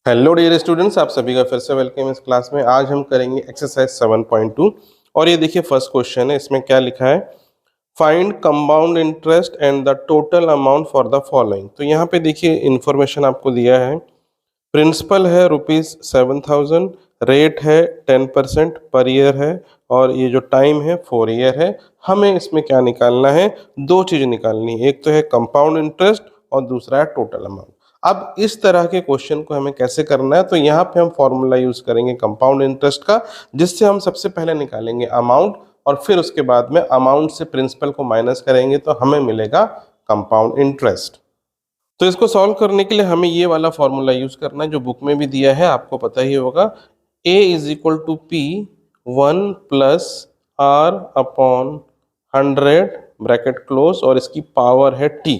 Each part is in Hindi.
हेलो डियर स्टूडेंट्स, आप सभी का फिर से वेलकम इस क्लास में। आज हम करेंगे एक्सरसाइज 7.2 और ये देखिए फर्स्ट क्वेश्चन है। इसमें क्या लिखा है, find compound interest and the total amount for the following. तो यहाँ पे देखिए इन्फॉर्मेशन आपको दिया है। प्रिंसिपल है ₹7,000, रेट है 10% पर ईयर है और ये जो टाइम है 4 ईयर है। हमें इसमें क्या निकालना है, दो चीज़ निकालनी है, एक तो है कंपाउंड इंटरेस्ट और दूसरा है टोटल अमाउंट। अब इस तरह के क्वेश्चन को हमें कैसे करना है, तो यहाँ पे हम फॉर्मूला यूज करेंगे कंपाउंड इंटरेस्ट का, जिससे हम सबसे पहले निकालेंगे अमाउंट और फिर उसके बाद में अमाउंट से प्रिंसिपल को माइनस करेंगे तो हमें मिलेगा कंपाउंड इंटरेस्ट। तो इसको सॉल्व करने के लिए हमें ये वाला फॉर्मूला यूज करना है जो बुक में भी दिया है, आपको पता ही होगा। A is equal to P 1+R/100 bracket close और इसकी पावर है T।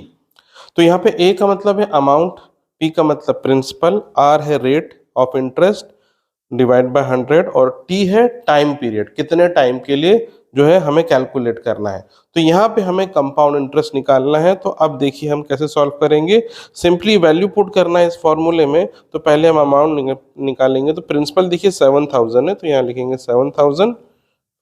तो यहाँ पे A का मतलब है अमाउंट, P का मतलब प्रिंसिपल, R है rate of interest divide by 100 और T है टाइम पीरियड, कितने टाइम के लिए जो है हमें कैलकुलेट करना है। तो यहाँ पे हमें कंपाउंड इंटरेस्ट निकालना है। तो अब देखिए हम कैसे सॉल्व करेंगे। सिंपली वैल्यू पुट करना है इस फॉर्मूले में। तो पहले हम अमाउंट निकालेंगे। तो प्रिंसिपल देखिए 7,000 है, तो यहाँ लिखेंगे 7,000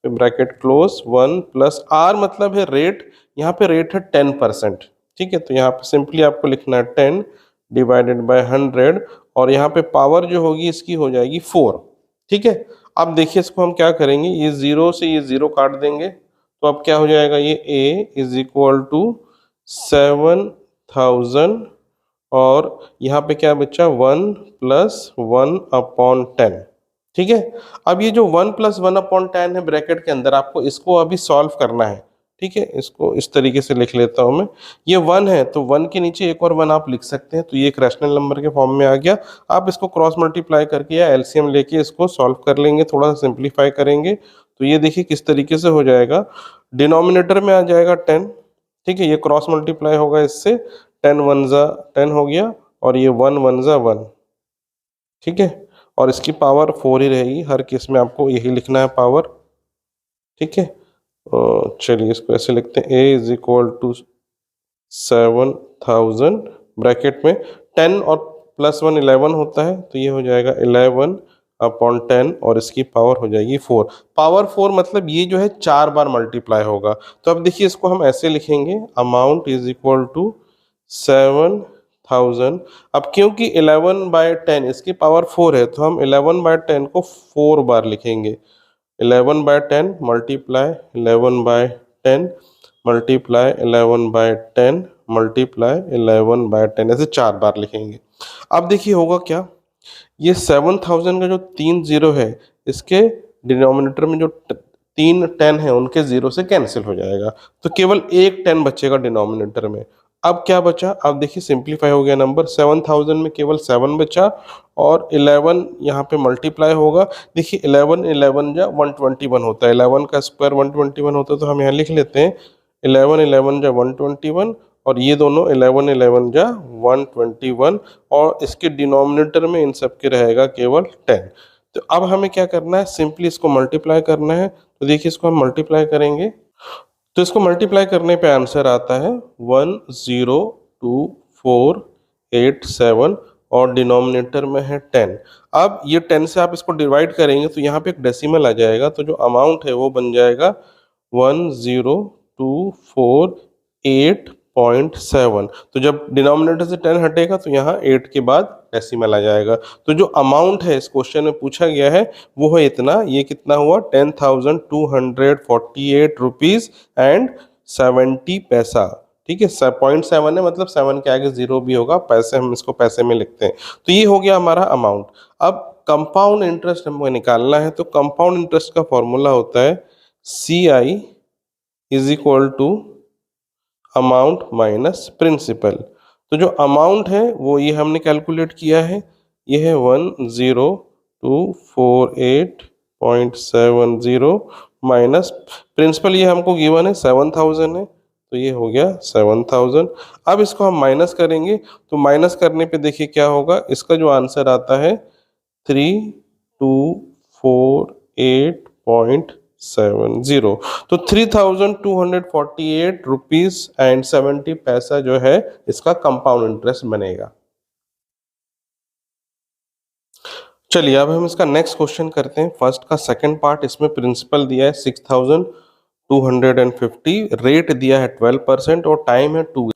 ब्रैकेट क्लोज 1+R मतलब है रेट, यहाँ पे रेट है 10%। ठीक है, तो यहाँ पे सिंपली आपको लिखना है 10 डिवाइडेड बाय 100 और यहाँ पे पावर जो होगी इसकी हो जाएगी 4। ठीक है, अब देखिए इसको हम क्या करेंगे, ये जीरो से ये जीरो काट देंगे तो अब क्या हो जाएगा, ये A इज इक्वल टू 7,000 और यहाँ पे क्या बचा 1+1/10। ठीक है, अब ये जो 1+1/10 है ब्रैकेट के अंदर, आपको इसको अभी सॉल्व करना है। ठीक है, इसको इस तरीके से लिख लेता हूं मैं। ये 1 है तो 1 के नीचे एक और 1 आप लिख सकते हैं, तो ये एक रैशनल नंबर के फॉर्म में आ गया। आप इसको क्रॉस मल्टीप्लाई करके या एलसीएम लेके इसको सॉल्व कर लेंगे, थोड़ा सा सिंप्लीफाई करेंगे तो ये देखिए किस तरीके से हो जाएगा। डिनोमिनेटर में आ जाएगा 10। ठीक है, ये क्रॉस मल्टीप्लाई होगा इससे, 10 1 जा 10 हो गया और ये 1 1 जा 1। ठीक है, और इसकी पावर 4 ही रहेगी, हर केस में आपको यही लिखना है पावर। ठीक है, चलिए इसको ऐसे लिखते हैं, A is equal to 7,000 bracket में 10 और +1 11 होता है, तो ये हो जाएगा 11/10 और इसकी पावर हो जाएगी 4। पावर 4 मतलब ये जो है 4 बार मल्टीप्लाई होगा। तो अब देखिए इसको हम ऐसे लिखेंगे, अमाउंट इज इक्वल टू 7,000। अब क्योंकि 11/10 इसकी पावर 4 है तो हम 11/10 को 4 बार लिखेंगे। 11/10 मल्टीप्लाई 11/10 मल्टीप्लाई 11/10 मल्टीप्लाई 11/10, ऐसे 4 बार लिखेंगे। अब देखिए होगा क्या, ये 7,000 का जो 3 जीरो है इसके डिनोमिनेटर में जो 3 10 है उनके जीरो से कैंसिल हो जाएगा, तो केवल एक 10 बचेगा डिनोमिनेटर में। अब क्या बचा, अब देखिए सिंप्लीफाई हो गया नंबर, 7,000 में केवल 7 बचा और 11 यहाँ पे मल्टीप्लाई होगा। देखिए 11 11 जा 121 होता है, 11 का स्क्वायर 121 होता है, तो हम यहाँ लिख लेते हैं 11 11 जा 121 और ये दोनों 11 11 जा 121 और इसके डिनोमिनेटर में इन सब के रहेगा केवल 10। तो अब हमें क्या करना है, सिंपली इसको मल्टीप्लाई करना है। तो देखिए इसको हम मल्टीप्लाई करेंगे तो इसको मल्टीप्लाई करने पे आंसर आता है 102,487 और डिनोमिनेटर में है 10। अब ये 10 से आप इसको डिवाइड करेंगे तो यहाँ पे एक डेसिमल आ जाएगा, तो जो अमाउंट है वो बन जाएगा 10248.7। तो जब डिनोमिनेटर से 10 हटेगा तो यहाँ 8 के बाद डेसिमल आ जाएगा। तो जो अमाउंट है इस क्वेश्चन में पूछा गया है वो है इतना, ये कितना हुआ 10,248 रुपीज एंड 70 पैसा। ठीक है, 0.7 है मतलब 7 के आगे जीरो भी होगा, पैसे हम इसको पैसे में लिखते हैं। तो ये हो गया हमारा अमाउंट। अब कंपाउंड इंटरेस्ट हमको निकालना है, तो कंपाउंड इंटरेस्ट का फॉर्मूला होता है CI is equal to amount minus principal. तो जो अमाउंट है वो ये हमने कैलकुलेट किया है, ये है 10248.70 माइनस प्रिंसिपल, ये हमको गिवन है 7,000 है, तो ये हो गया 7,000। अब इसको हम माइनस करेंगे, तो माइनस करने पे देखिए क्या होगा, इसका जो आंसर आता है 3248.70। तो 3,248 रुपीज एंड 70 पैसा जो है इसका कंपाउंड इंटरेस्ट बनेगा। चलिए अब हम इसका नेक्स्ट क्वेश्चन करते हैं। फर्स्ट का सेकंड पार्ट, इसमें प्रिंसिपल दिया है 6250, रेट दिया है 12% और टाइम है 2,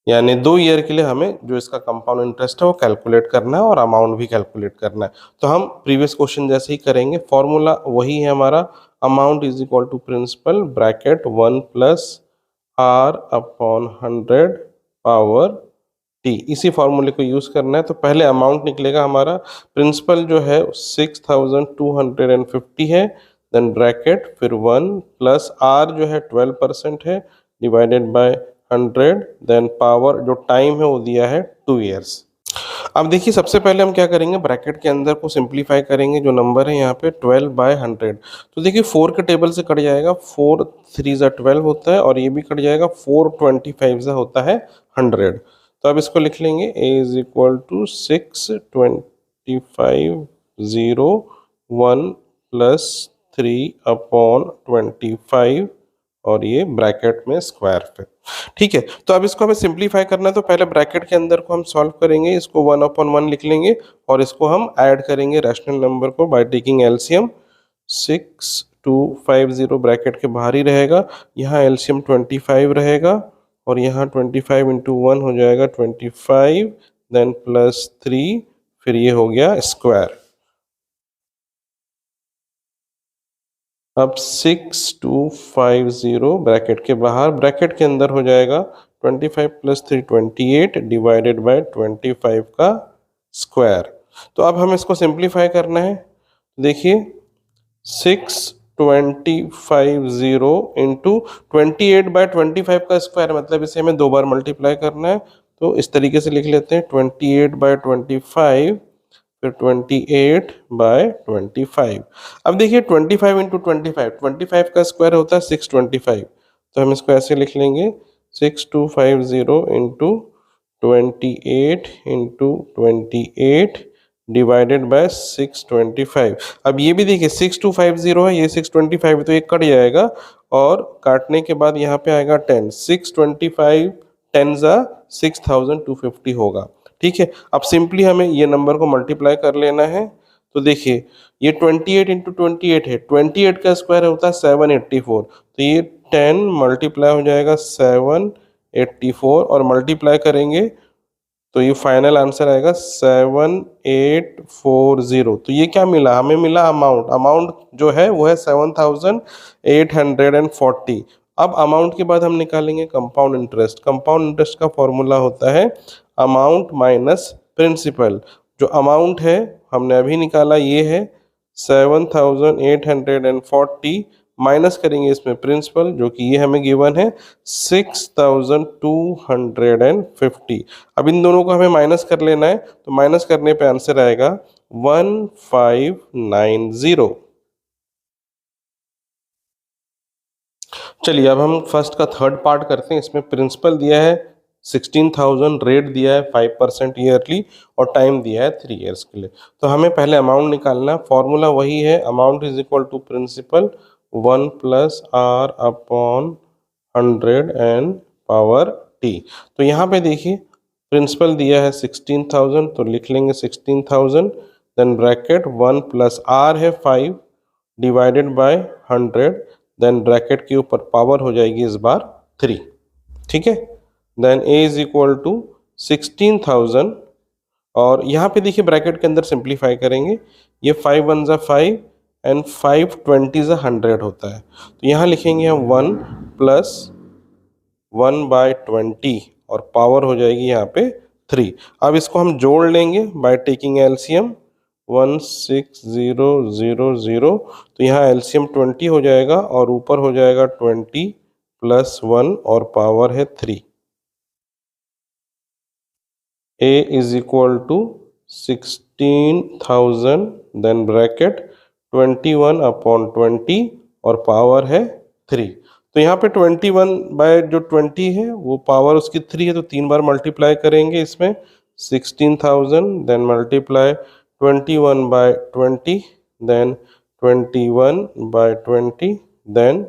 यानी 2 ईयर के लिए हमें जो इसका कंपाउंड इंटरेस्ट है वो कैलकुलेट करना है और अमाउंट भी कैलकुलेट करना है। तो हम प्रीवियस क्वेश्चन जैसे ही करेंगे, फॉर्मूला वही है हमारा, amount is equal to principal bracket 1 plus are upon 100 power T, इसी फॉर्मूले को यूज करना है। तो पहले अमाउंट निकलेगा हमारा, प्रिंसिपल जो है 6250 है, देन ब्रैकेट फिर 1 प्लस आर जो है 12% है डिवाइडेड बाय 100, देन पावर जो टाइम है वो दिया है 2 ईयर्स। अब देखिए सबसे पहले हम क्या करेंगे, ब्रैकेट के अंदर को सिंप्लीफाई करेंगे। जो नंबर है यहाँ पे 12/100, तो देखिए 4 के टेबल से कट जाएगा, 4 3 ज़ा 12 होता है और ये भी कट जाएगा, 4 25 ज़ा होता है 100। तो अब इसको लिख लेंगे a is equal to 62501 plus 3/25 और ये ब्रैकेट में स्क्वायर पे। ठीक है, तो अब इसको हमें सिंप्लीफाई करना है, तो पहले ब्रैकेट के अंदर को हम सॉल्व करेंगे, इसको 1/1 लिख लेंगे और इसको हम ऐड करेंगे रैशनल नंबर को बाय टेकिंग एलसीएम। 6250 ब्रैकेट के बाहर ही रहेगा, यहाँ एलसीएम 25 रहेगा और यहाँ 25 इंटू 1 हो जाएगा 25, देन प्लस 3, फिर ये हो गया स्क्वायर। अब 6250 ब्रैकेट के बाहर, ब्रैकेट के अंदर हो जाएगा 25 प्लस 3 28 डिवाइडेड बाय 25 का स्क्वायर। तो अब हमें इसको सिंप्लीफाई करना है, देखिए 6250 इंटू 28/25 का स्क्वायर, मतलब इसे हमें 2 बार मल्टीप्लाई करना है। तो इस तरीके से लिख लेते हैं 28/25 फिर 28/25। अब देखिए 25 इंटू 25 का स्क्वायर होता है 625, तो हम इसको ऐसे लिख लेंगे 6250 इंटू 28 इंटू 28 डिवाइडेड बाय 625। अब ये भी देखिए 6250 है, ये 625 है, तो ये कट जाएगा और काटने के बाद यहाँ पे आएगा 10, 625 10 ज़ा 6250 होगा। ठीक है, अब सिंपली हमें ये नंबर को मल्टीप्लाई कर लेना है। तो देखिए ये 28 इंटू 28 है, 28 का स्क्वायर होता है 784, तो ये 10 मल्टीप्लाई हो जाएगा 784 और मल्टीप्लाई करेंगे तो ये फाइनल आंसर आएगा 7840। तो ये क्या मिला हमें, मिला अमाउंट, अमाउंट जो है वो है 7840। अब अमाउंट के बाद हम निकालेंगे कंपाउंड इंटरेस्ट। कंपाउंड इंटरेस्ट का फॉर्मूला होता है अमाउंट माइनस प्रिंसिपल। जो अमाउंट है हमने अभी निकाला ये है 7840, माइनस करेंगे इसमें प्रिंसिपल जो कि ये हमें गिवन है 6250। अब इन दोनों को हमें माइनस कर लेना है, तो माइनस करने पे आंसर आएगा 1590। चलिए अब हम फर्स्ट का थर्ड पार्ट करते हैं। इसमें प्रिंसिपल दिया है 16,000, रेट दिया है 5% ईयरली और टाइम दिया है 3 ईयर्स के लिए। तो हमें पहले अमाउंट निकालना है, फॉर्मूला वही है, amount is equal to principal 1 plus are upon 100 and power T. तो यहाँ पे देखिए प्रिंसिपल दिया है 16,000, तो लिख लेंगे 16,000, देन ब्रैकेट 1 प्लस आर है 5 डिवाइडेड बाय 100, देन ब्रैकेट के ऊपर पावर हो जाएगी इस बार 3। ठीक है, then a is equal to 16,000 और यहाँ पे देखिए ब्रैकेट के अंदर सिंप्लीफाई करेंगे, ये 5 1 ज़ा 5 एंड 5 20 ज़ा 100 होता है। तो यहाँ लिखेंगे हम 1 प्लस 1/20 और पावर हो जाएगी यहाँ पे 3। अब इसको हम जोड़ लेंगे बाय टेकिंग एलसीएम 16000, तो यहाँ एलसीएम 20 हो जाएगा और ऊपर हो जाएगा 20 प्लस 1 और पावर है 3। a is equal to 16,000, then bracket 21/20 और पावर है 3। तो यहाँ पे 21/20 है वो पावर उसकी 3 है, तो 3 बार मल्टीप्लाई करेंगे इसमें 16,000, देन मल्टीप्लाई 21/20, देन 21/20, देन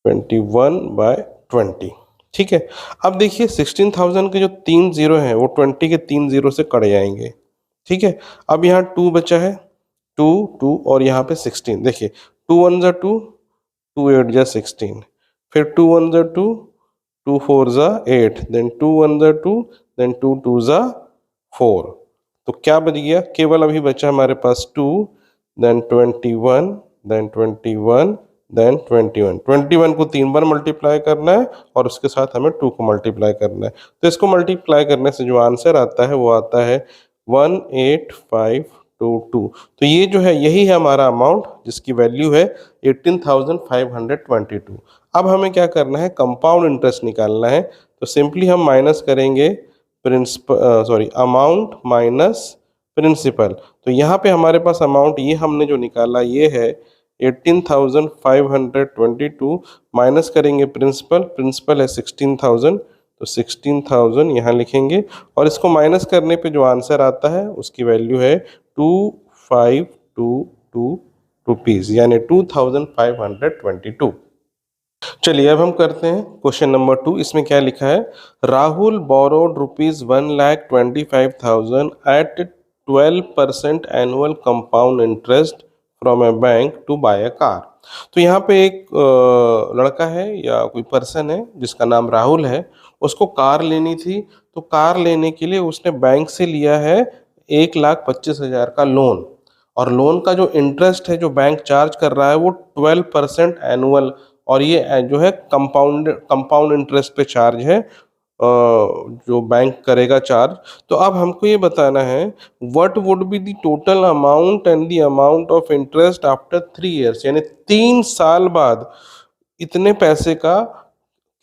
21/20। ठीक है, अब देखिए 16,000 के जो 3 जीरो हैं वो 20 के 3 जीरो से कट जाएंगे। ठीक है। अब यहाँ 2 बचा है, 2 2 और यहाँ पे 16। देखिए 2 1 जा 2, 2 8 जा 16, फिर 2 1 जा 2, 2 4 जा 8, देन 2 1 जा 2, देन 2 2 जा 4। तो क्या बच गया, केवल अभी बचा हमारे पास 2, देन 21, देन 21, देन 21। 21 को 3 बार मल्टीप्लाई करना है और उसके साथ हमें 2 को मल्टीप्लाई करना है। तो इसको मल्टीप्लाई करने से जो आंसर आता है वो आता है 18522। तो ये जो है यही है हमारा अमाउंट जिसकी वैल्यू है 18,522। अब हमें क्या करना है, कंपाउंड इंटरेस्ट निकालना है। तो सिंपली हम माइनस करेंगे अमाउंट माइनस प्रिंसिपल। तो यहाँ पे हमारे पास अमाउंट ये हमने जो निकाला ये है 18,522, माइनस करेंगे प्रिंसिपल, प्रिंसिपल है 16,000, तो 16,000 यहाँ लिखेंगे और इसको माइनस करने पे जो आंसर आता है उसकी वैल्यू है 2522 रुपीज़, यानी 2522। चलिए अब हम करते हैं क्वेश्चन नंबर 2। इसमें क्या लिखा है, Rahul borrowed ₹1,25,000 at 12% annual compound interest from a bank to buy a car. तो यहाँ पे एक लड़का है या कोई पर्सन है जिसका नाम राहुल है, उसको कार लेनी थी। तो कार लेने के लिए उसने बैंक से लिया है 1,25,000 का लोन, और लोन का जो इंटरेस्ट है जो बैंक चार्ज कर रहा है वो 12% एनुअल, और ये जो है कंपाउंड इंटरेस्ट पे चार्ज है जो बैंक करेगा चार्ज। तो अब हमको ये बताना है what would be the total amount and the amount of interest after 3 years, यानी 3 साल बाद इतने पैसे का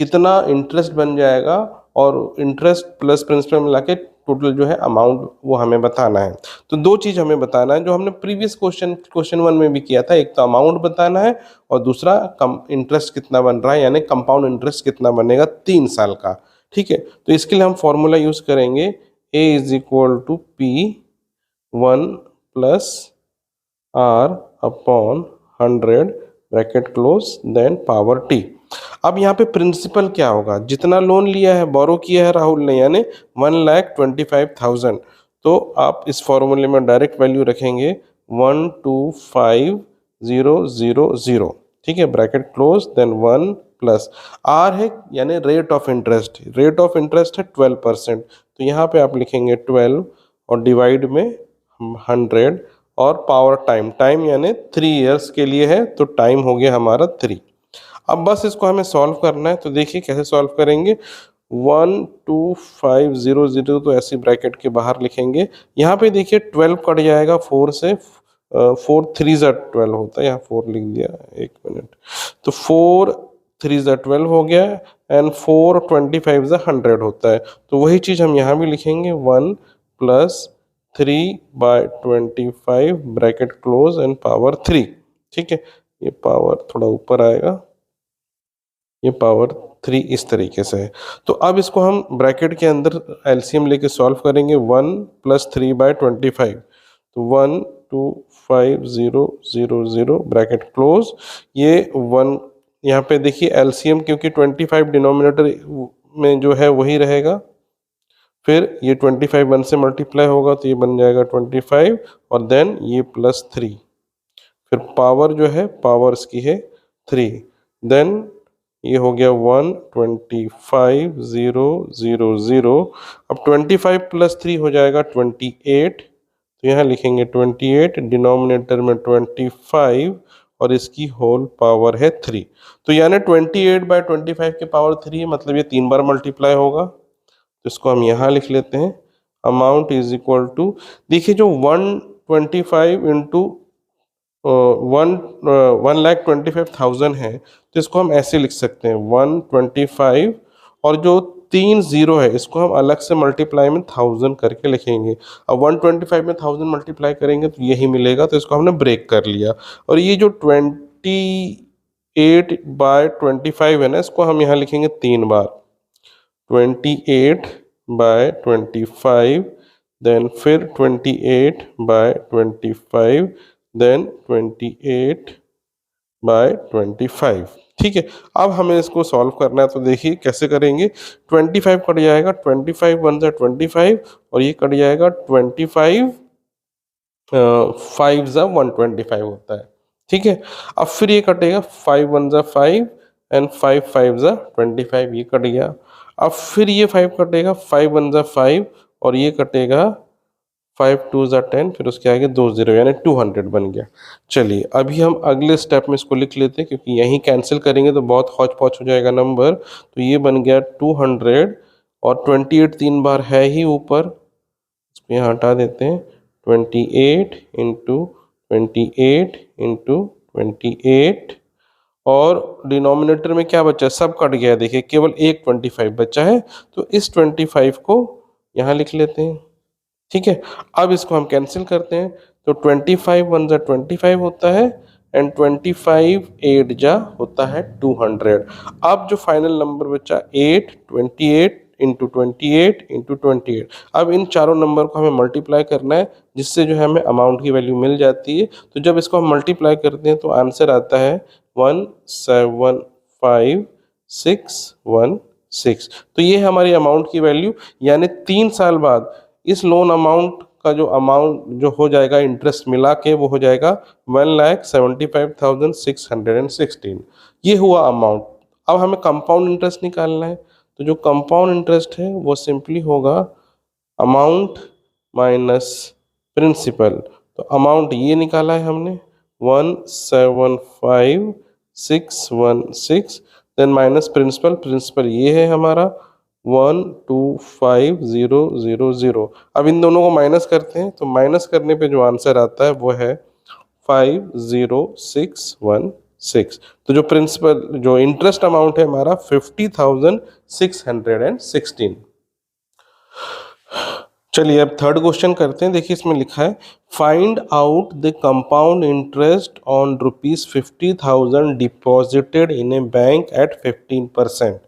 कितना इंटरेस्ट बन जाएगा, और इंटरेस्ट प्लस प्रिंसिपल मिला के टोटल जो है अमाउंट वो हमें बताना है। तो दो चीज़ हमें बताना है जो हमने प्रीवियस क्वेश्चन 1 में भी किया था, एक तो अमाउंट बताना है और दूसरा कम इंटरेस्ट कितना बन रहा है, यानी कंपाउंड इंटरेस्ट कितना बनेगा 3 साल का। ठीक है, तो इसके लिए हम फॉर्मूला यूज़ करेंगे a is equal to P1 plus R upon 100 bracket close then power t। अब यहाँ पे प्रिंसिपल क्या होगा, जितना लोन लिया है बोरो किया है राहुल ने यानी 1,25,000, तो आप इस फॉर्मूले में डायरेक्ट वैल्यू रखेंगे 125,000, ठीक है, bracket close then 1 plus R है यानी rate of interest, rate of interest है 12%, तो यहाँ पे आप लिखेंगे 12 और डिवाइड में 100 और पावर टाइम यानी 3 इयर्स के लिए है, तो टाइम हो गया हमारा 3। अब बस इसको हमें सॉल्व करना है, तो देखिए कैसे सॉल्व करेंगे। 12500 तो ऐसी ब्रैकेट के बाहर लिखेंगे, यहाँ पे देखिए 12 कट जाएगा 4 से, 4 3 ज़ा 12 होता है, यहाँ 4 लिख दिया, एक मिनट, तो 4 3 ज़ा 12 हो गया एंड 4 25 ज़ा 100 होता है, तो वही चीज़ हम यहाँ भी लिखेंगे 1 plus 3/25 bracket close and power 3। ठीक है, ये पावर थोड़ा ऊपर आएगा, ये पावर 3 इस तरीके से है। तो अब इसको हम ब्रैकेट के अंदर एलसीएम लेके सॉल्व करेंगे, 1 प्लस 3/25, तो 125,000 ब्रैकेट क्लोज, ये 1 यहाँ पे देखिए एलसीएम क्योंकि 25 डिनोमिनेटर में जो है वही रहेगा, फिर ये 25 1 से मल्टीप्लाई होगा तो ये बन जाएगा 25 और देन ये प्लस 3, फिर पावर जो है पावर इसकी है 3, देन ये हो गया 125,000। अब 25 प्लस 3 हो जाएगा 28, तो यहाँ लिखेंगे 28, डिनोमिनेटर में 25 और इसकी होल पावर है 3, तो यानी 28/25 के पावर 3, मतलब ये 3 बार मल्टीप्लाई होगा, तो इसको हम यहाँ लिख लेते हैं। अमाउंट इज इक्वल टू, देखिए जो 125 इंटू 1,25,000 है, तो इसको हम ऐसे लिख सकते हैं 125 और जो 3 जीरो है इसको हम अलग से मल्टीप्लाई में 1000 करके लिखेंगे। अब 125 में 1000 मल्टीप्लाई करेंगे तो यही मिलेगा, तो इसको हमने ब्रेक कर लिया। और ये जो 28/25 है ना, इसको हम यहाँ लिखेंगे 3 बार, 28/25, देन फिर 28/25, देन 28/25। ठीक है, अब हमें इसको सॉल्व करना है, तो देखिए कैसे करेंगे। 25 कट जाएगा, 25 1 ज़ा 25 और ये कट जाएगा 25 5 ज़ा 125 होता है, ठीक है। अब फिर ये कटेगा 5 1 ज़ा 5 एंड 5 5 ज़ा 25, ये कट गया। अब फिर ये 5 कटेगा, 5 1 ज़ा 5 और ये कटेगा 5 2 ज़ा 10, फिर उसके आगे 2 0 यानी 200 बन गया। चलिए अभी हम अगले स्टेप में इसको लिख लेते हैं, क्योंकि यहीं कैंसिल करेंगे तो बहुत हौच पौच हो जाएगा नंबर। तो ये बन गया 200 और 28 3 बार है ही ऊपर, इसको यहाँ हटा देते हैं। 28 इंटू 28 इंटू 28 और डिनोमिनेटर में क्या बचा, सब कट गया, देखिए केवल एक 25 बचा है। तो इस 25 को यहाँ लिख लेते हैं, ठीक है। अब इसको हम कैंसिल करते हैं, तो 25 1 जा 25 होता है एंड 25 8 जा होता है 200। अब जो फाइनल नंबर बचा 8 28 इंटू 28 इंटू 28। अब इन चारों नंबर को हमें मल्टीप्लाई करना है, जिससे जो है हमें अमाउंट की वैल्यू मिल जाती है। तो जब इसको हम मल्टीप्लाई करते हैं तो आंसर आता है 175,616। तो ये हमारी अमाउंट की वैल्यू, यानी 3 साल बाद इस लोन अमाउंट का जो अमाउंट जो हो जाएगा इंटरेस्ट मिला के, वो हो जाएगा 1,75,616। ये हुआ अमाउंट। अब हमें कंपाउंड इंटरेस्ट निकालना है, तो जो कंपाउंड इंटरेस्ट है वो सिंपली होगा अमाउंट माइनस प्रिंसिपल। तो अमाउंट ये निकाला है हमने 175,616, देन माइनस प्रिंसिपल, प्रिंसिपल ये है हमारा 125,000। अब इन दोनों को माइनस करते हैं, तो माइनस करने पे जो आंसर आता है वो है 50,616। तो जो प्रिंसिपल जो इंटरेस्ट अमाउंट है हमारा 50,616। चलिए अब थर्ड क्वेश्चन करते हैं। देखिए इसमें लिखा है find out the compound interest on ₹50,000 deposited in A bank at 15%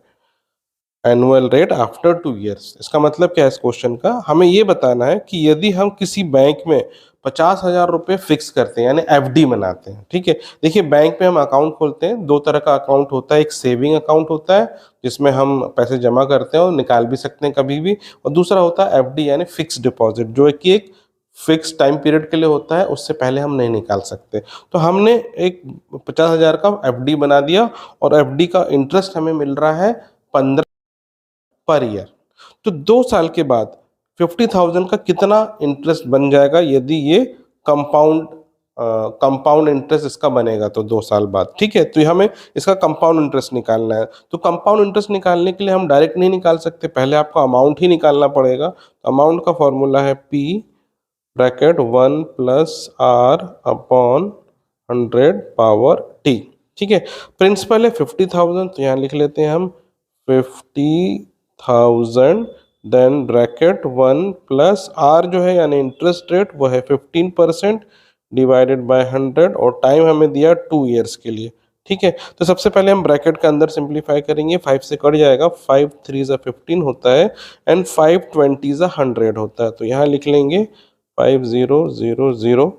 annual rate after 2 years. इसका मतलब क्या है इस क्वेश्चन का, हमें ये बताना है कि यदि हम किसी बैंक में 50,000 रुपये फिक्स करते हैं यानी एफडी बनाते हैं, ठीक है। देखिए बैंक में हम अकाउंट खोलते हैं, दो तरह का अकाउंट होता है, एक सेविंग अकाउंट होता है जिसमें हम पैसे जमा करते हैं और निकाल भी सकते हैं कभी भी, और दूसरा होता है एफडी यानी फिक्स डिपॉजिट, जो कि एक फिक्स टाइम पीरियड के लिए होता है, उससे पहले हम नहीं निकाल सकते। तो हमने एक 50,000 का एफडी बना दिया और एफडी का इंटरेस्ट हमें मिल रहा है 15 पर ईयर। तो 2 साल के बाद 50,000 का कितना इंटरेस्ट बन जाएगा यदि ये कंपाउंड कंपाउंड इंटरेस्ट इसका बनेगा तो 2 साल बाद, ठीक है। तो हमें इसका कंपाउंड इंटरेस्ट निकालना है। तो कंपाउंड इंटरेस्ट निकालने के लिए हम डायरेक्ट नहीं निकाल सकते, पहले आपको अमाउंट ही निकालना पड़ेगा। अमाउंट का फॉर्मूला है P bracket 1 plus R upon 100 power T, ठीक है। प्रिंसिपल है 50,000, तो यहाँ लिख लेते हैं हम 50,000, देन ब्रैकेट 1 प्लस R जो है यानी इंटरेस्ट रेट वो है 15% डिवाइडेड बाय 100 और टाइम हमें दिया 2 ईयर्स के लिए, ठीक है। तो सबसे पहले हम ब्रैकेट के अंदर सिंप्लीफाई करेंगे, 5 से कट जाएगा, 5 3 ज़ा 15 होता है एंड 5 20 ज़ा 100 होता है। तो यहाँ लिख लेंगे 5000,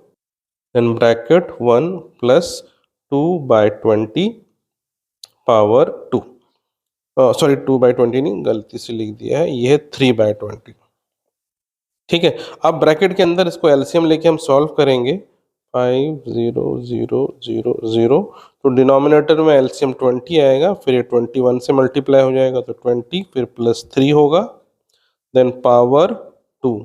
then bracket 1 plus 2/20 power 2, sorry 2/20 नहीं, गलती से लिख दिया है, ये है 3/20, ठीक है। अब ब्रैकेट के अंदर इसको एलसीएम लेके हम सॉल्व करेंगे 50,000, तो डिनोमिनेटर में एलसीएम 20 आएगा, फिर ये 21 से मल्टीप्लाई हो जाएगा तो 20, फिर प्लस 3 होगा, देन पावर 2।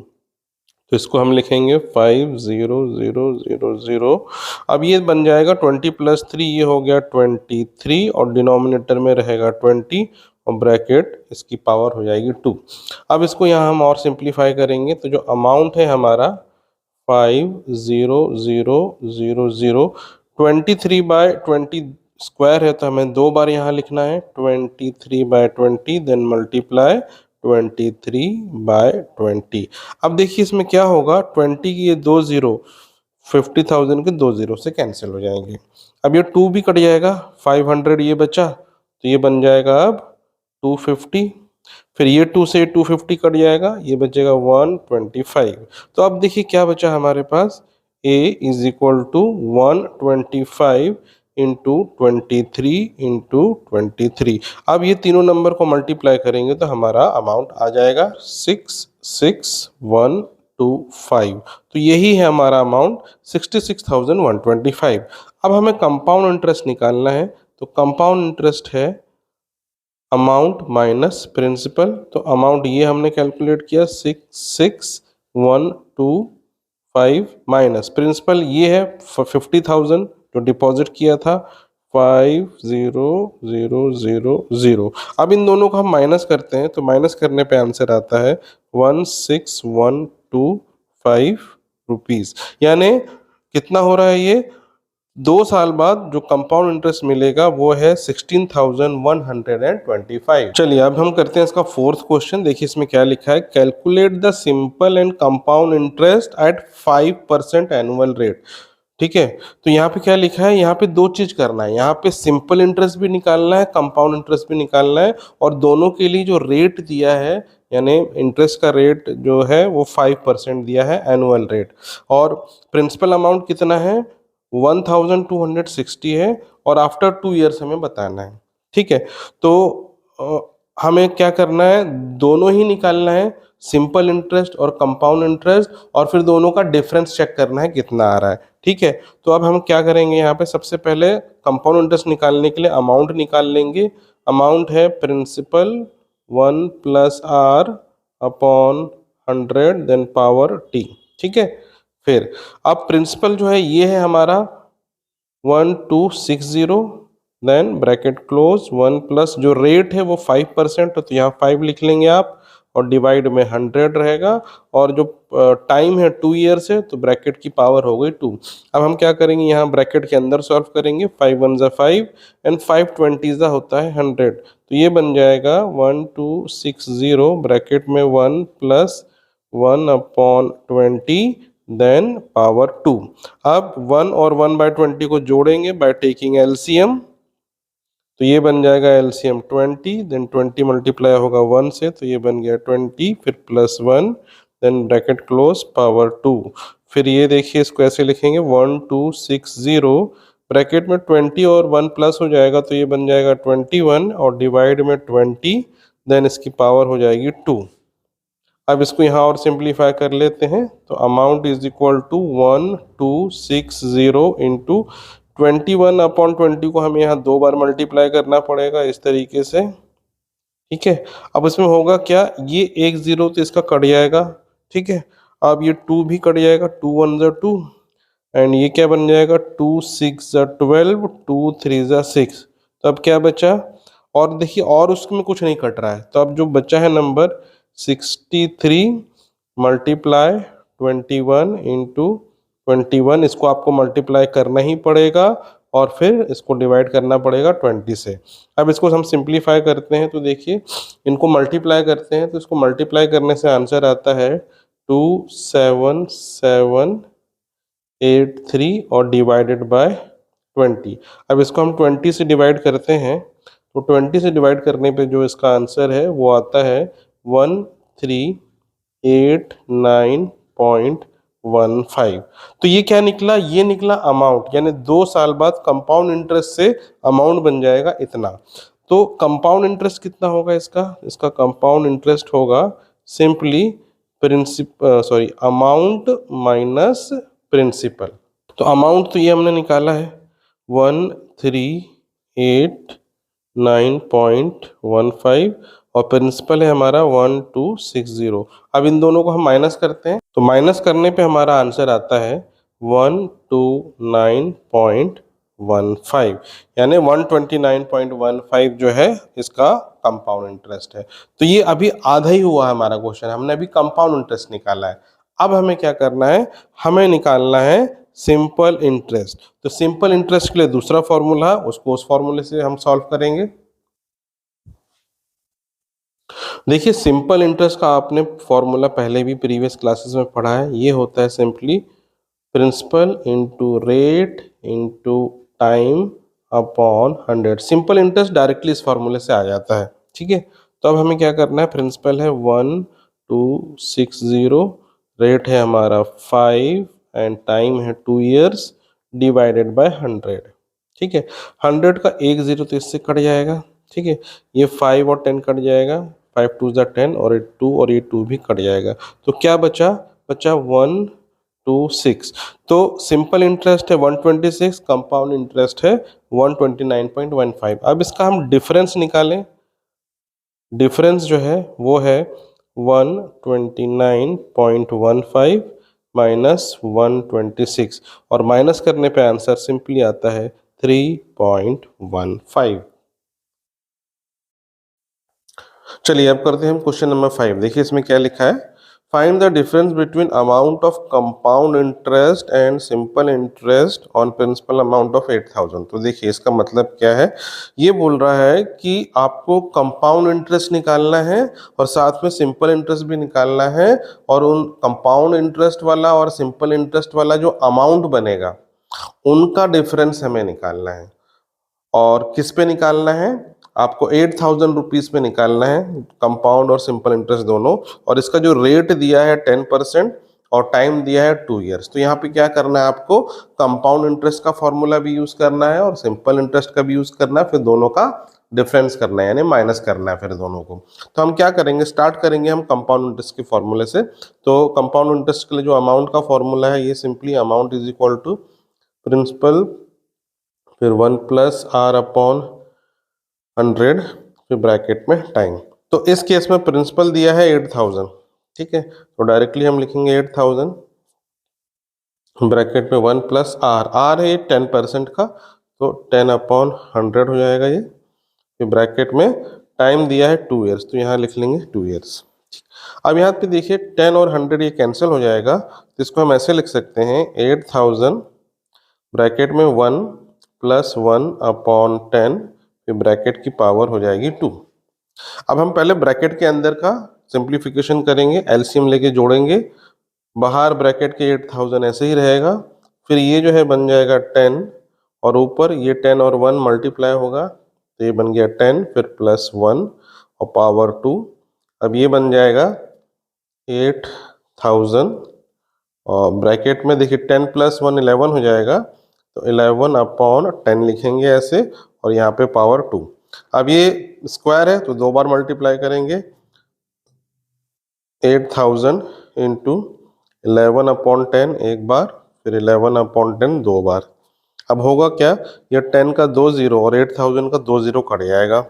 तो इसको हम लिखेंगे 50,000। अब ये बन जाएगा 20 प्लस 3, ये हो गया 23 और डिनोमिनेटर में रहेगा 20 और ब्रैकेट इसकी पावर हो जाएगी 2। अब इसको यहाँ हम और सिंप्लीफाई करेंगे, तो जो अमाउंट है हमारा 50,000, 23/20 स्क्वायर है तो हमें 2 बार यहाँ लिखना है, 23/20 देन मल्टीप्लाई 23/20। अब देखिए इसमें क्या होगा, 20 की ये 2 0 50,000 के 2 0 से कैंसिल हो जाएंगे। अब ये 2 भी कट जाएगा, 500 ये बचा, तो ये बन जाएगा अब 250, फिर ये 2 से 250 कट जाएगा, ये बचेगा 125। तो अब देखिए क्या बचा हमारे पास, A is equal to 125 into 23 into 23। अब ये तीनों नंबर को मल्टीप्लाई करेंगे तो हमारा अमाउंट आ जाएगा 6612। तो यही है हमारा अमाउंट 66,125। अब हमें कंपाउंड इंटरेस्ट निकालना है, तो कंपाउंड इंटरेस्ट है अमाउंट माइनस प्रिंसिपल। तो अमाउंट ये हमने कैलकुलेट किया 66,125 माइनस प्रिंसिपल ये है 50,000 जो डिपॉजिट किया था 50,000। अब इन दोनों को हम माइनस करते हैं, तो माइनस करने पे आंसर आता है 16,125 रुपीज। यानी कितना हो रहा है ये, 2 साल बाद जो कंपाउंड इंटरेस्ट मिलेगा वो है 16,125। चलिए अब हम करते हैं इसका फोर्थ क्वेश्चन। देखिए इसमें क्या लिखा है, calculate the simple and compound interest eight 5% annual rate. ठीक है, तो यहाँ पे क्या लिखा है, यहाँ पे दो चीज करना है, यहाँ पे सिंपल इंटरेस्ट भी निकालना है, कंपाउंड इंटरेस्ट भी निकालना है, और दोनों के लिए जो रेट दिया है यानी इंटरेस्ट का रेट जो है वो 5% दिया है एनुअल रेट, और प्रिंसिपल अमाउंट कितना है 1,260 है, और आफ्टर 2 ईयर्स हमें बताना है। ठीक है, तो हमें क्या करना है, दोनों ही निकालना है, सिंपल इंटरेस्ट और कंपाउंड इंटरेस्ट, और फिर दोनों का डिफरेंस चेक करना है कितना आ रहा है। ठीक है, तो अब हम क्या करेंगे, यहाँ पे सबसे पहले कंपाउंड इंटरेस्ट निकालने के लिए अमाउंट निकाल लेंगे। अमाउंट है principal 1 plus are upon 100 then power T. ठीक है, फिर अब प्रिंसिपल जो है ये है हमारा 1,260 देन ब्रैकेट क्लोज 1 प्लस जो रेट है वो 5%, तो यहाँ 5 लिख लेंगे आप, और डिवाइड में 100 रहेगा, और जो टाइम है 2 ईयर्स है तो ब्रैकेट की पावर हो गई 2। अब हम क्या करेंगे, यहाँ ब्रैकेट के अंदर सॉल्व करेंगे, 5 1 ज़ा 5 एंड 5 20 ज़ा होता है 100, तो ये बन जाएगा 1,260 ब्रैकेट में 1 प्लस 1 अपॉन 20 देन पावर 2। अब 1 और 1/20 को जोड़ेंगे बाय टेकिंग एलसीएम, तो ये बन जाएगा एलसीएम 20, देन 20 मल्टीप्लाई होगा 1 से, तो ये बन गया 20, फिर plus 1 then bracket close power 2। फिर ये देखिए इसको ऐसे लिखेंगे 1,260 ब्रैकेट में 20 और 1 प्लस हो जाएगा, तो ये बन जाएगा 21, और डिवाइड में 20 देन इसकी पावर हो जाएगी 2। अब इसको यहाँ और सिंप्लीफाई कर लेते हैं, तो amount is equal to 1,260 into 21/20 को हमें यहाँ 2 बार मल्टीप्लाई करना पड़ेगा इस तरीके से। ठीक है, अब इसमें होगा क्या, ये 1 0 तो इसका कट जाएगा। ठीक है, अब ये 2 भी कट जाएगा, 2 1 ज़ा 2, एंड ये क्या बन जाएगा 2 6 ज़ा 12, 2 3 ज़ा 6, तो अब क्या बचा, और देखिए और उसमें कुछ नहीं कट रहा है, तो अब जो बचा है नंबर 63 मल्टीप्लाई 21 इंटू 21, इसको आपको मल्टीप्लाई करना ही पड़ेगा, और फिर इसको डिवाइड करना पड़ेगा 20 से। अब इसको हम सिंप्लीफाई करते हैं, तो देखिए इनको मल्टीप्लाई करते हैं, तो इसको मल्टीप्लाई करने से आंसर आता है 27783 और डिवाइडेड बाय 20। अब इसको हम 20 से डिवाइड करते हैं, तो 20 से डिवाइड करने पे जो इसका आंसर है वो आता है 1389.15। तो ये क्या निकला, ये निकला अमाउंट, यानी 2 साल बाद कंपाउंड इंटरेस्ट से अमाउंट बन जाएगा इतना। तो कंपाउंड इंटरेस्ट कितना होगा इसका कंपाउंड इंटरेस्ट होगा सिंपली अमाउंट माइनस प्रिंसिपल। तो अमाउंट तो ये हमने निकाला है 1389.15, और प्रिंसिपल है हमारा 1,260। अब इन दोनों को हम माइनस करते हैं, तो माइनस करने पे हमारा आंसर आता है 129.15, यानी 129.15 जो है इसका कंपाउंड इंटरेस्ट है। तो ये अभी आधा ही हुआ है हमारा क्वेश्चन, हमने अभी कंपाउंड इंटरेस्ट निकाला है। अब हमें क्या करना है, हमें निकालना है सिंपल इंटरेस्ट। तो सिंपल इंटरेस्ट के लिए दूसरा फॉर्मूला, उसको उस फॉर्मूले से हम सॉल्व करेंगे। देखिए सिंपल इंटरेस्ट का आपने फॉर्मूला पहले भी प्रीवियस क्लासेस में पढ़ा है, ये होता है simply principal into rate into time upon 100। Simple interest directly इस फॉर्मूले से आ जाता है। ठीक है, तो अब हमें क्या करना है, प्रिंसिपल है 1,260, रेट है हमारा 5 एंड टाइम है 2 ईयर्स, डिवाइडेड बाय 100। ठीक है, 100 का 1 0 तो इससे कट जाएगा। ठीक है, ये 5 और 10 कट जाएगा, 5 2 ज़ा 10, और ये 2 और ये 2 भी कट जाएगा, तो क्या बचा, बचा 126। तो सिंपल इंटरेस्ट है 126, कंपाउंड इंटरेस्ट है 129.15। अब इसका हम डिफरेंस निकालें। डिफरेंस जो है वो है 129.15 माइनस 126, और माइनस करने पे आंसर सिंपली आता है 3.15। चलिए अब करते हैं हम क्वेश्चन नंबर 5। देखिए इसमें क्या लिखा है, find the difference between amount of compound interest and simple interest on principal amount of 8000। तो देखिए इसका मतलब क्या है, ये बोल रहा है कि आपको कंपाउंड इंटरेस्ट निकालना है और साथ में सिंपल इंटरेस्ट भी निकालना है, और उन कंपाउंड इंटरेस्ट वाला और सिंपल इंटरेस्ट वाला जो अमाउंट बनेगा उनका डिफरेंस हमें निकालना है। और किस पे निकालना है, आपको 8000 रुपीज़ पे निकालना है, कंपाउंड और सिंपल इंटरेस्ट दोनों। और इसका जो रेट दिया है 10% और टाइम दिया है 2 ईयर्स। तो यहाँ पे क्या करना है, आपको कंपाउंड इंटरेस्ट का फॉर्मूला भी यूज़ करना है और सिंपल इंटरेस्ट का भी यूज़ करना है, फिर दोनों का डिफरेंस करना है, यानी माइनस करना है फिर दोनों को। तो हम क्या करेंगे, स्टार्ट करेंगे हम कंपाउंड इंटरेस्ट के फॉर्मूले से। तो कंपाउंड इंटरेस्ट के लिए जो अमाउंट का फॉर्मूला है, ये simply amount is equal to principal फिर 1 प्लस आर अपॉन 100 फिर ब्रैकेट में टाइम। तो इस केस में प्रिंसिपल दिया है 8000, ठीक है, तो डायरेक्टली हम लिखेंगे 8000 ब्रैकेट में 1 प्लस आर, आर है 10% का, तो 10 अपॉन 100 हो जाएगा ये, फिर ब्रैकेट में टाइम दिया है 2 ईयर्स, तो यहाँ लिख लेंगे 2 ईयर्स। अब यहाँ पे देखिए 10 और 100 ये कैंसिल हो जाएगा, तो इसको हम ऐसे लिख सकते हैं 8000 ब्रैकेट में 1 प्लस 1 अपॉन 10 फिर ब्रैकेट की पावर हो जाएगी 2। अब हम पहले ब्रैकेट के अंदर का सिंप्लीफिकेशन करेंगे, एलसीएम लेके जोड़ेंगे। बाहर ब्रैकेट के 8000 ऐसे ही रहेगा, फिर ये जो है बन जाएगा 10, और ऊपर ये 10 और 1 मल्टीप्लाई होगा, तो ये बन गया 10 फिर प्लस 1 और पावर 2। अब ये बन जाएगा 8000, और ब्रैकेट में देखिए 10 प्लस 1 11 हो जाएगा, तो 11 अपॉन 10 लिखेंगे ऐसे, और यहाँ पे पावर 2। अब ये स्क्वायर है तो 2 बार मल्टीप्लाई करेंगे, 8000 इंटू 11 अपॉन 10 एक बार, फिर 11 अपॉन 10 2 बार। अब होगा क्या, ये 10 का 2 जीरो और 8000 का 2 जीरो कट जाएगा।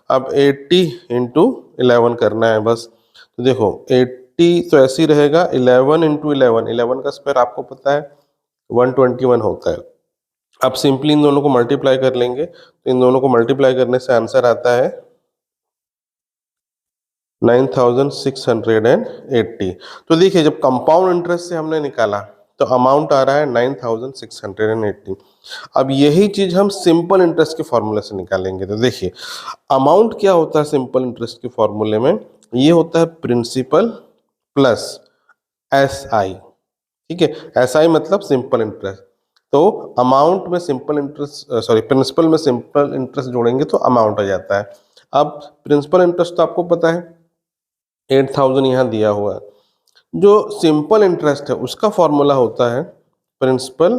अब 80 इंटू 11 करना है बस, तो देखो 80 तो ऐसे ही रहेगा, 11 इंटू 11, 11 का स्क्वायर आपको पता है 121 होता है। अब सिंपली इन दोनों को मल्टीप्लाई कर लेंगे, तो इन दोनों को मल्टीप्लाई करने से आंसर आता है 9680। तो देखिए जब कंपाउंड इंटरेस्ट से हमने निकाला तो अमाउंट आ रहा है 9680। अब यही चीज हम सिंपल इंटरेस्ट के फॉर्मूले से निकालेंगे। तो देखिए अमाउंट क्या होता है सिंपल इंटरेस्ट के फॉर्मूले में, ये होता है प्रिंसिपल प्लस एस आई, ठीक है, एस आई मतलब सिंपल इंटरेस्ट। तो अमाउंट में सिंपल इंटरेस्ट, सॉरी प्रिंसिपल में सिंपल इंटरेस्ट जोड़ेंगे तो अमाउंट आ जाता है। अब प्रिंसिपल इंटरेस्ट तो आपको पता है 8000 यहाँ दिया हुआ है। जो सिंपल इंटरेस्ट है उसका फॉर्मूला होता है principal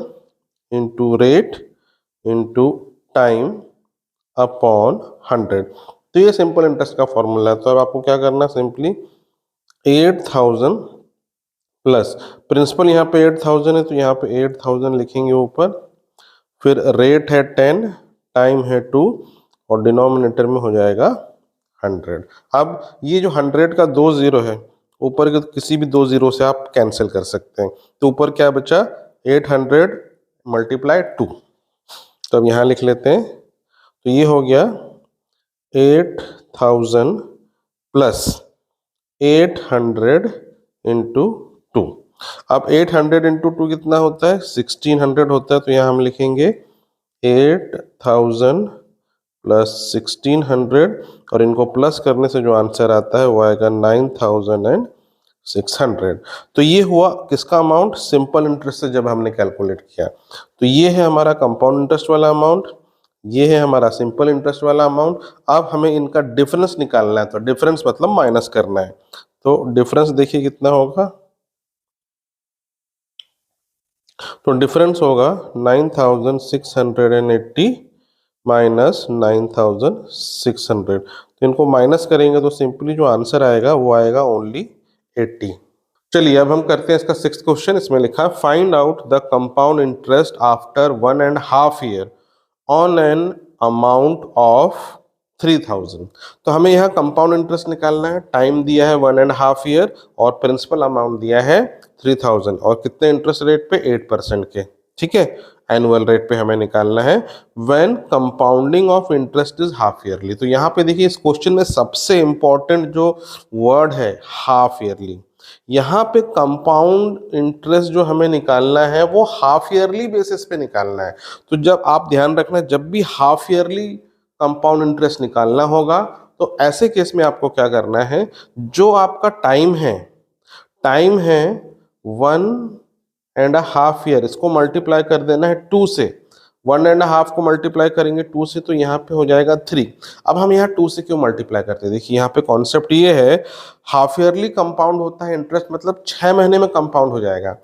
into rate into time upon 100। तो ये सिंपल इंटरेस्ट का फॉर्मूला है। तो अब आपको क्या करना, सिंपली 8000 प्लस प्रिंसिपल, यहाँ पे 8000 है तो यहाँ पे 8000 लिखेंगे ऊपर, फिर रेट है 10, टाइम है 2, और डिनोमिनेटर में हो जाएगा 100। अब ये जो 100 का 2 जीरो है, ऊपर के किसी भी 2 जीरो से आप कैंसिल कर सकते हैं, तो ऊपर क्या बचा 800 मल्टीप्लाई 2। तो अब यहाँ लिख लेते हैं, तो ये हो गया 8000 प्लस 800 इंटू 2। अब 800 इंटू 2 कितना होता है, 1600 होता है। तो यहाँ हम लिखेंगे 8000 प्लस 1600, और इनको प्लस करने से जो आंसर आता है वो आएगा 9600। तो ये हुआ किसका अमाउंट, सिंपल इंटरेस्ट से जब हमने कैलकुलेट किया। तो ये है हमारा कंपाउंड इंटरेस्ट वाला अमाउंट, ये है हमारा सिंपल इंटरेस्ट वाला अमाउंट। अब हमें इनका डिफरेंस निकालना है, तो डिफरेंस मतलब माइनस करना है। तो डिफरेंस देखिए कितना होगा, तो डिफरेंस होगा 9680 माइनस 9600। तो इनको माइनस करेंगे तो सिंपली जो आंसर आएगा वो आएगा ओनली 80। चलिए अब हम करते हैं इसका 6th क्वेश्चन। इसमें लिखा find out the compound interest after 1.5 year on an amount of 3000। तो हमें यहाँ कंपाउंड इंटरेस्ट निकालना है। टाइम दिया है 1.5 ईयर और प्रिंसिपल अमाउंट दिया है 3000 और कितने इंटरेस्ट रेट पे 8% के, ठीक है, एनुअल रेट पे हमें निकालना है। When compounding of interest is half yearly. तो यहाँ पे देखिए इस क्वेश्चन में सबसे इंपॉर्टेंट जो वर्ड है हाफ ईयरली। यहाँ पे कंपाउंड इंटरेस्ट जो हमें निकालना है वो हाफ ईयरली बेसिस पे निकालना है। तो जब आप ध्यान रखना, जब भी हाफ ईयरली कंपाउंड इंटरेस्ट निकालना होगा तो ऐसे केस में आपको क्या करना है, जो आपका टाइम है 1.5 ईयर, इसको मल्टीप्लाई कर देना है 2 से। 1.5 को मल्टीप्लाई करेंगे 2 से तो यहाँ पे हो जाएगा 3। अब हम यहाँ 2 से क्यों मल्टीप्लाई करते हैं, देखिए यहाँ पे कॉन्सेप्ट ये है, हाफ ईयरली कंपाउंड होता है इंटरेस्ट, मतलब 6 महीने में कंपाउंड हो जाएगा।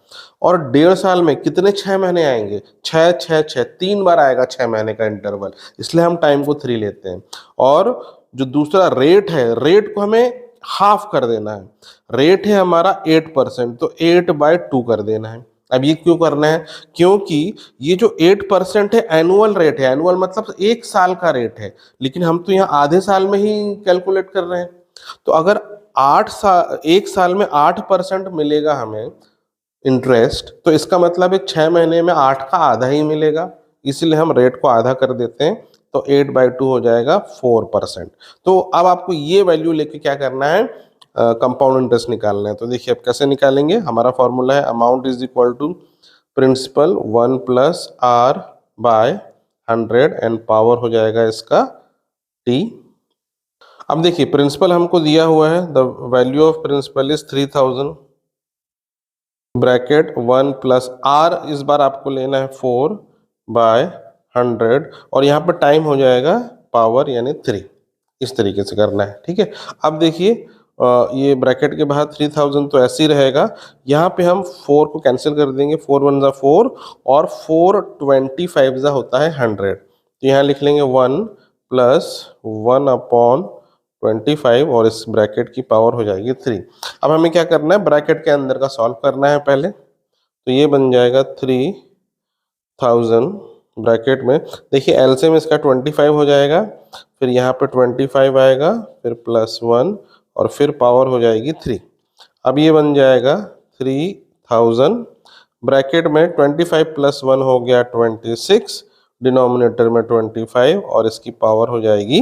और 1.5 साल में कितने 6 महीने आएंगे, 6 6 6, 3 बार आएगा 6 महीने का इंटरवल, इसलिए हम टाइम को 3 लेते हैं। और जो दूसरा रेट है, रेट को हमें हाफ कर देना है। रेट है हमारा 8%, तो 8/2 कर देना है। अब ये क्यों करना है, क्योंकि ये जो 8% है एनुअल रेट है। एनुअल मतलब 1 साल का रेट है, लेकिन हम तो यहाँ आधे साल में ही कैलकुलेट कर रहे हैं। तो अगर 1 साल में 8% मिलेगा हमें इंटरेस्ट, तो इसका मतलब है 6 महीने में 8 का आधा ही मिलेगा, इसलिए हम रेट को आधा कर देते हैं। तो 8/2 हो जाएगा 4%। तो अब आपको ये वैल्यू लेके क्या करना है, कंपाउंड इंटरेस्ट निकालना है। तो देखिए अब कैसे निकालेंगे, हमारा फॉर्मूला है amount is equal to principal 1 + R/100 and power हो जाएगा इसका T। अब देखिए प्रिंसिपल हमको दिया हुआ है, the value of principal is 3000 bracket 1 + R, इस बार आपको लेना है 4/100 और यहाँ पर टाइम हो जाएगा पावर यानी 3। इस तरीके से करना है, ठीक है। अब देखिए ये ब्रैकेट के बाहर 3000 तो ऐसे ही रहेगा, यहाँ पे हम 4 को कैंसिल कर देंगे, 4 × 1 = 4 और 4 25 होता है 100। तो यहाँ लिख लेंगे 1 + 1/25 और इस ब्रैकेट की पावर हो जाएगी 3। अब हमें क्या करना है, ब्रैकेट के अंदर का सॉल्व करना है पहले। तो ये बन जाएगा 3000 ब्रैकेट में, देखिए एलसीएम इसका 25 हो जाएगा, फिर यहाँ पे 25 आएगा, फिर +1 और फिर पावर हो जाएगी 3। अब ये बन जाएगा 3000 ब्रैकेट में 25 + 1 हो गया 26, डिनोमिनेटर में 25 और इसकी पावर हो जाएगी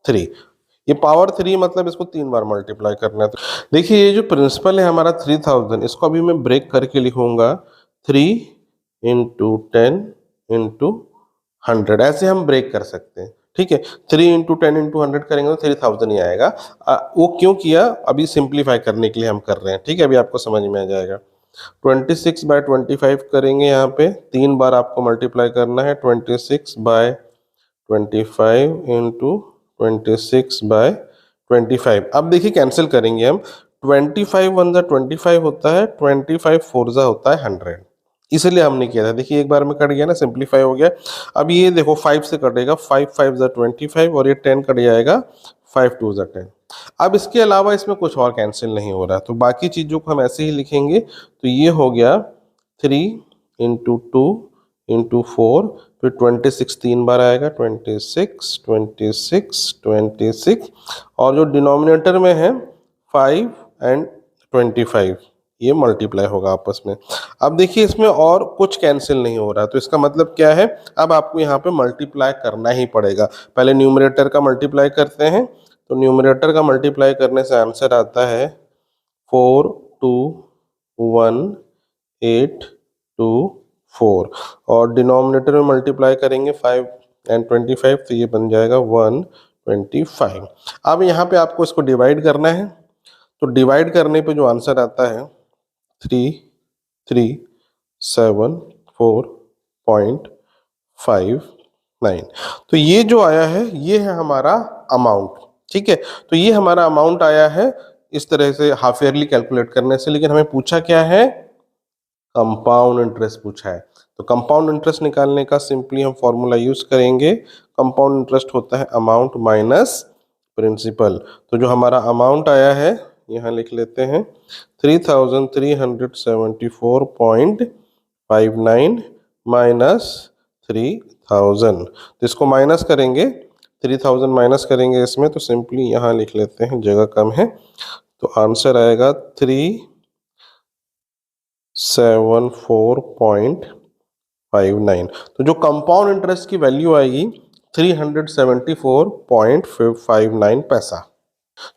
3। ये पावर 3 मतलब इसको 3 बार मल्टीप्लाई करना है। तो देखिए ये जो प्रिंसिपल है हमारा 3000, इसको अभी मैं ब्रेक करके लिखूंगा 3 × 10 × 100, ऐसे हम ब्रेक कर सकते हैं, ठीक है। 3 × 10 × 100 करेंगे तो 3000 ही आएगा। वो क्यों किया, अभी सिंप्लीफाई करने के लिए हम कर रहे हैं, ठीक है, अभी आपको समझ में आ जाएगा। 26/25 करेंगे, यहाँ पे 3 बार आपको मल्टीप्लाई करना है, 26/25 × 26/25। अब देखिए कैंसिल करेंगे हम, 25 × 1 = 25 होता है, 25 × 4 = होता है 100, इसलिए हमने किया था। देखिए एक बार में कट गया ना, सिंप्लीफाई हो गया। अब ये देखो 5 से कटेगा, 5 × 5 = 25 और ये 10 कट जाएगा, 5 × 2 = 10। अब इसके अलावा इसमें कुछ और कैंसिल नहीं हो रहा, तो बाकी चीज़ों को हम ऐसे ही लिखेंगे। तो ये हो गया 3 × 2 × 4, फिर 26 3 बार आएगा, 26 26 26 और जो डिनोमिनेटर में है 5 और 25, ये मल्टीप्लाई होगा आपस में। अब देखिए इसमें और कुछ कैंसिल नहीं हो रहा, तो इसका मतलब क्या है, अब आपको यहाँ पे मल्टीप्लाई करना ही पड़ेगा। पहले न्यूमरेटर का मल्टीप्लाई करते हैं, तो न्यूमरेटर का मल्टीप्लाई करने से आंसर आता है 42184 और डिनोमिनेटर में मल्टीप्लाई करेंगे 5 और 25, तो ये बन जाएगा 125। अब यहाँ पे आपको इसको डिवाइड करना है, तो डिवाइड करने पे जो आंसर आता है 3374.59। तो ये जो आया है ये है हमारा अमाउंट, ठीक है। तो ये हमारा अमाउंट आया है इस तरह से हाफ ईयरली कैलकुलेट करने से, लेकिन हमें पूछा क्या है, कंपाउंड इंटरेस्ट पूछा है। तो कंपाउंड इंटरेस्ट निकालने का सिंपली हम फॉर्मूला यूज करेंगे। कंपाउंड इंटरेस्ट होता है अमाउंट माइनस प्रिंसिपल। तो जो हमारा अमाउंट आया है यहाँ लिख लेते हैं 3374.59 माइनस 3000। तो इसको माइनस करेंगे, 3000 माइनस करेंगे इसमें, तो सिंपली यहाँ लिख लेते हैं, जगह कम है, तो आंसर आएगा 374.59। तो जो कंपाउंड इंटरेस्ट की वैल्यू आएगी 374.59 पैसा।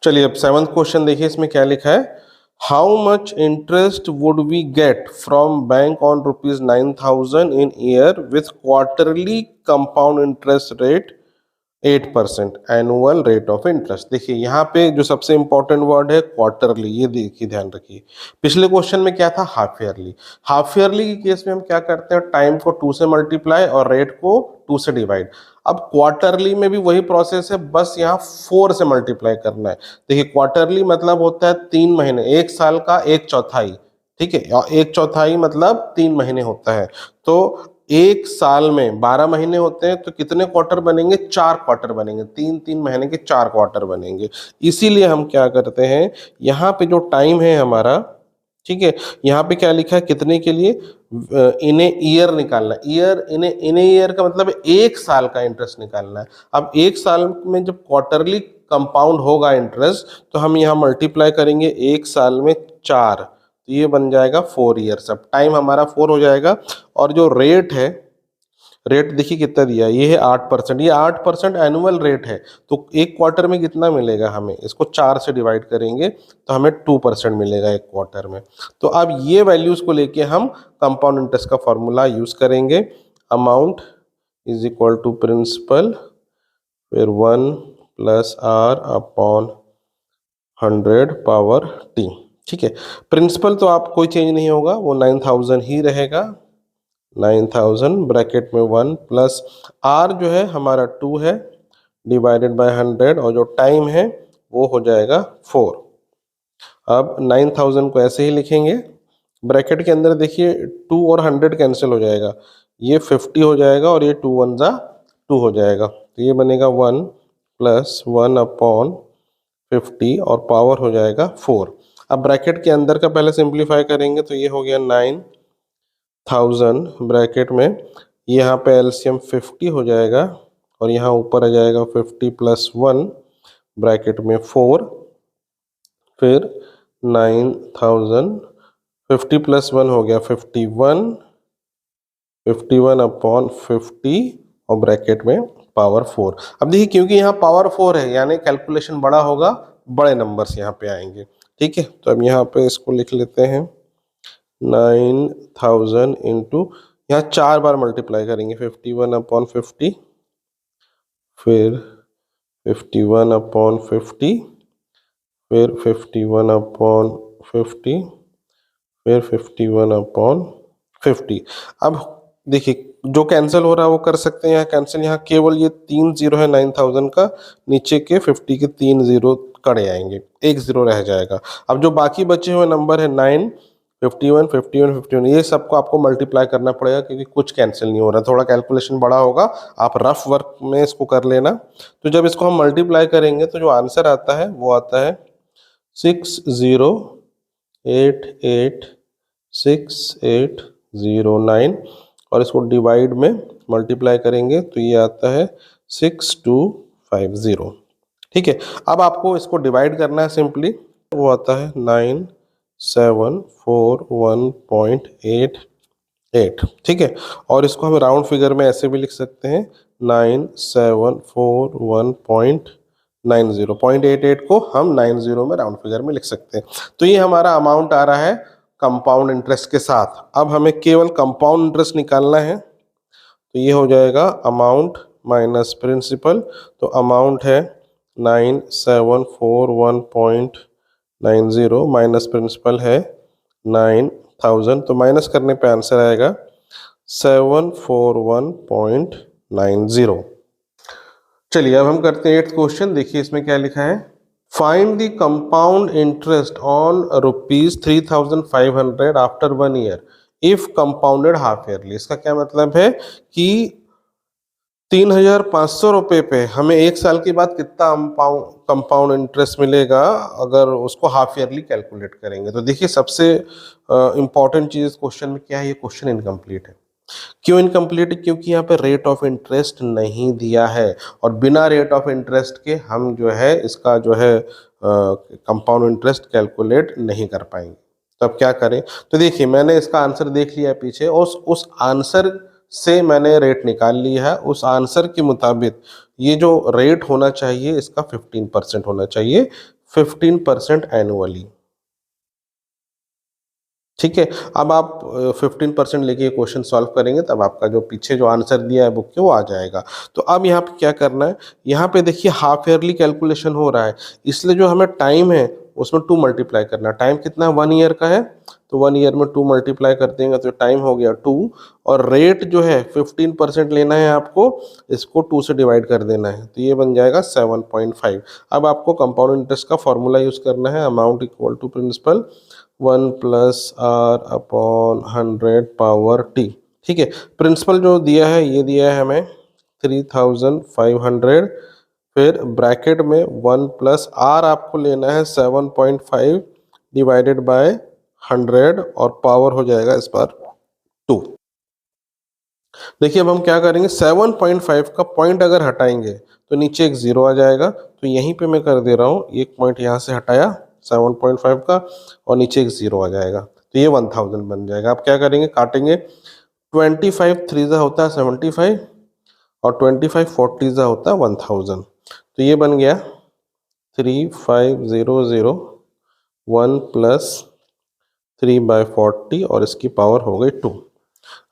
चलिए अब 7th क्वेश्चन देखिए, इसमें क्या लिखा है। How much interest would we get from bank on ₹9,000 in year with quarterly compound interest rate 8% annual rate of interest. देखिए यहाँ पे जो सबसे इंपॉर्टेंट वर्ड है क्वार्टरली, ये देखिए ध्यान रखिए। पिछले क्वेश्चन में क्या था, हाफ ईयरली। हाफ ईयरली के केस में हम क्या करते हैं, टाइम को 2 से मल्टीप्लाई और रेट को 2 से डिवाइड। अब क्वार्टरली में भी वही प्रोसेस है, बस यहाँ 4 से मल्टीप्लाई करना है। देखिए क्वार्टरली मतलब होता है 3 महीने, एक साल का 1/4, ठीक है, और 1/4 मतलब 3 महीने होता है। तो एक साल में 12 महीने होते हैं, तो कितने क्वार्टर बनेंगे, 4 क्वार्टर बनेंगे, 3-3 महीने के 4 क्वार्टर बनेंगे। इसीलिए हम क्या करते हैं, यहाँ पे जो टाइम है हमारा, ठीक है, यहाँ पे क्या लिखा है, कितने के लिए, इन्हें ईयर निकालना है। ईयर, इन्हें ईयर का मतलब एक साल का इंटरेस्ट निकालना है। अब एक साल में जब क्वार्टरली कंपाउंड होगा इंटरेस्ट, तो हम यहाँ मल्टीप्लाई करेंगे एक साल में 4, तो ये बन जाएगा 4 ईयर्स। अब टाइम हमारा 4 हो जाएगा। और जो रेट है, रेट देखिए कितना दिया है, ये है 8%, ये 8% एनुअल रेट है। तो एक क्वार्टर में कितना मिलेगा हमें, इसको 4 से डिवाइड करेंगे तो हमें 2% मिलेगा एक क्वार्टर में। तो अब ये वैल्यूज को लेके हम कंपाउंड इंटरेस्ट का फॉर्मूला यूज करेंगे। Amount is equal to principal, फिर 1 + R अपॉन 100 पावर t, ठीक है। प्रिंसिपल तो आप कोई चेंज नहीं होगा, वो 9000 ही रहेगा, 9000 ब्रैकेट में 1 + R जो है हमारा 2 है, डिवाइडेड बाय 100, और जो टाइम है वो हो जाएगा 4। अब 9000 को ऐसे ही लिखेंगे, ब्रैकेट के अंदर देखिए 2 और 100 कैंसिल हो जाएगा, ये 50 हो जाएगा और ये 2 1 ज़ा 2 हो जाएगा, तो ये बनेगा 1 + 1 अपॉन 50 और पावर हो जाएगा 4। अब ब्रैकेट के अंदर का पहले सिंप्लीफाई करेंगे, तो ये हो गया 9000 ब्रैकेट में, यहाँ पे एलसीएम 50 हो जाएगा और यहाँ ऊपर आ जाएगा 50 + 1 ब्रैकेट में 4, फिर 9000, 50 + 1 हो गया 51, 51 अपॉन 50 और ब्रैकेट में पावर 4। अब देखिए क्योंकि यहाँ पावर 4 है, यानी कैलकुलेशन बड़ा होगा, बड़े नंबर्स यहाँ पे आएंगे, ठीक है। तो अब यहाँ पे इसको लिख लेते हैं 9000 इंटू, यहाँ 4 बार मल्टीप्लाई करेंगे, 51 अपॉन 50, फिर 51 अपॉन 50, फिर 51 अपॉन 50, फिर 51 अपॉन 50। अब देखिए जो कैंसिल हो रहा है वो कर सकते हैं यहाँ कैंसिल, यहाँ केवल ये 3 जीरो है 9000 का, नीचे के 50 के 3 जीरो कड़े आएंगे, 1 जीरो रह जाएगा। अब जो बाकी बचे हुए नंबर है 9, 51, 51, 51, ये सबको आपको मल्टीप्लाई करना पड़ेगा क्योंकि कुछ कैंसिल नहीं हो रहा, थोड़ा कैलकुलेशन बड़ा होगा, आप रफ वर्क में इसको कर लेना। तो जब इसको हम मल्टीप्लाई करेंगे तो जो आंसर आता है वो आता है 60886809, और इसको डिवाइड में मल्टीप्लाई करेंगे तो ये आता है 6250, ठीक है। अब आपको इसको डिवाइड करना है सिंपली, वो आता है 9741.88, ठीक है। और इसको हम राउंड फिगर में ऐसे भी लिख सकते हैं 9741.90, 0.88 को हम 90 में राउंड फिगर में लिख सकते हैं। तो ये हमारा अमाउंट आ रहा है कंपाउंड इंटरेस्ट के साथ। अब हमें केवल कंपाउंड इंटरेस्ट निकालना है, तो ये हो जाएगा अमाउंट माइनस प्रिंसिपल। तो अमाउंट है 9741.90 माइनस प्रिंसिपल है 9000, तो माइनस करने पे आंसर आएगा 741.90। चलिए अब हम करते हैं 8th क्वेश्चन, देखिए इसमें क्या लिखा है। Find the compound interest on ₹3500 after 1 year if compounded half yearly. इसका क्या मतलब है कि ₹3,500 पे हमें 1 साल के बाद कितना कंपाउंड इंटरेस्ट मिलेगा अगर उसको हाफ ईयरली कैलकुलेट करेंगे। तो देखिए सबसे इंपॉर्टेंट चीज क्वेश्चन में क्या है, ये क्वेश्चन इनकम्प्लीट है। क्यों इनकम्प्लीट है? क्योंकि यहाँ पे रेट ऑफ इंटरेस्ट नहीं दिया है, और बिना रेट ऑफ इंटरेस्ट के हम जो है इसका जो है कंपाउंड इंटरेस्ट कैलकुलेट नहीं कर पाएंगे। तो अब क्या करें? तो देखिए मैंने इसका आंसर देख लिया है पीछे, और उस आंसर से मैंने रेट निकाल लिया है। उस आंसर के मुताबिक ये जो रेट होना चाहिए इसका 15% होना चाहिए, 15% एनुअली। ठीक है, अब आप 15% लेके ये क्वेश्चन सॉल्व करेंगे तब आपका जो पीछे जो आंसर दिया है बुक के वो आ जाएगा। तो अब यहाँ पे क्या करना है, यहाँ पे देखिए हाफ ईयरली कैलकुलेशन हो रहा है, इसलिए जो हमें टाइम है उसमें 2 मल्टीप्लाई करना है। टाइम कितना है? 1 ईयर का है, तो 1 ईयर में 2 मल्टीप्लाई कर देंगे तो टाइम हो गया 2, और रेट जो है 15% लेना है आपको, इसको 2 से डिवाइड कर देना है, तो ये बन जाएगा 7.5। अब आपको कंपाउंड इंटरेस्ट का फॉर्मूला यूज करना है, amount equal to principal 1+r/100 power t। ठीक है, प्रिंसिपल जो दिया है ये दिया है हमें 3500, फिर ब्रैकेट में 1+r आपको लेना है 7.5 डिवाइडेड बाय 100, और पावर हो जाएगा इस बार 2। देखिए अब हम क्या करेंगे, 7.5 का पॉइंट अगर हटाएंगे तो नीचे एक 0 आ जाएगा, तो यहीं पे मैं कर दे रहा हूँ, एक पॉइंट यहाँ से हटाया 7.5 का, और नीचे एक 0 आ जाएगा, तो ये 1000 बन जाएगा। अब क्या करेंगे, काटेंगे, 25 3 होता है 75, और 25 40 होता है 1000, तो ये बन गया 3500 1+3/40, और इसकी पावर हो गई 2।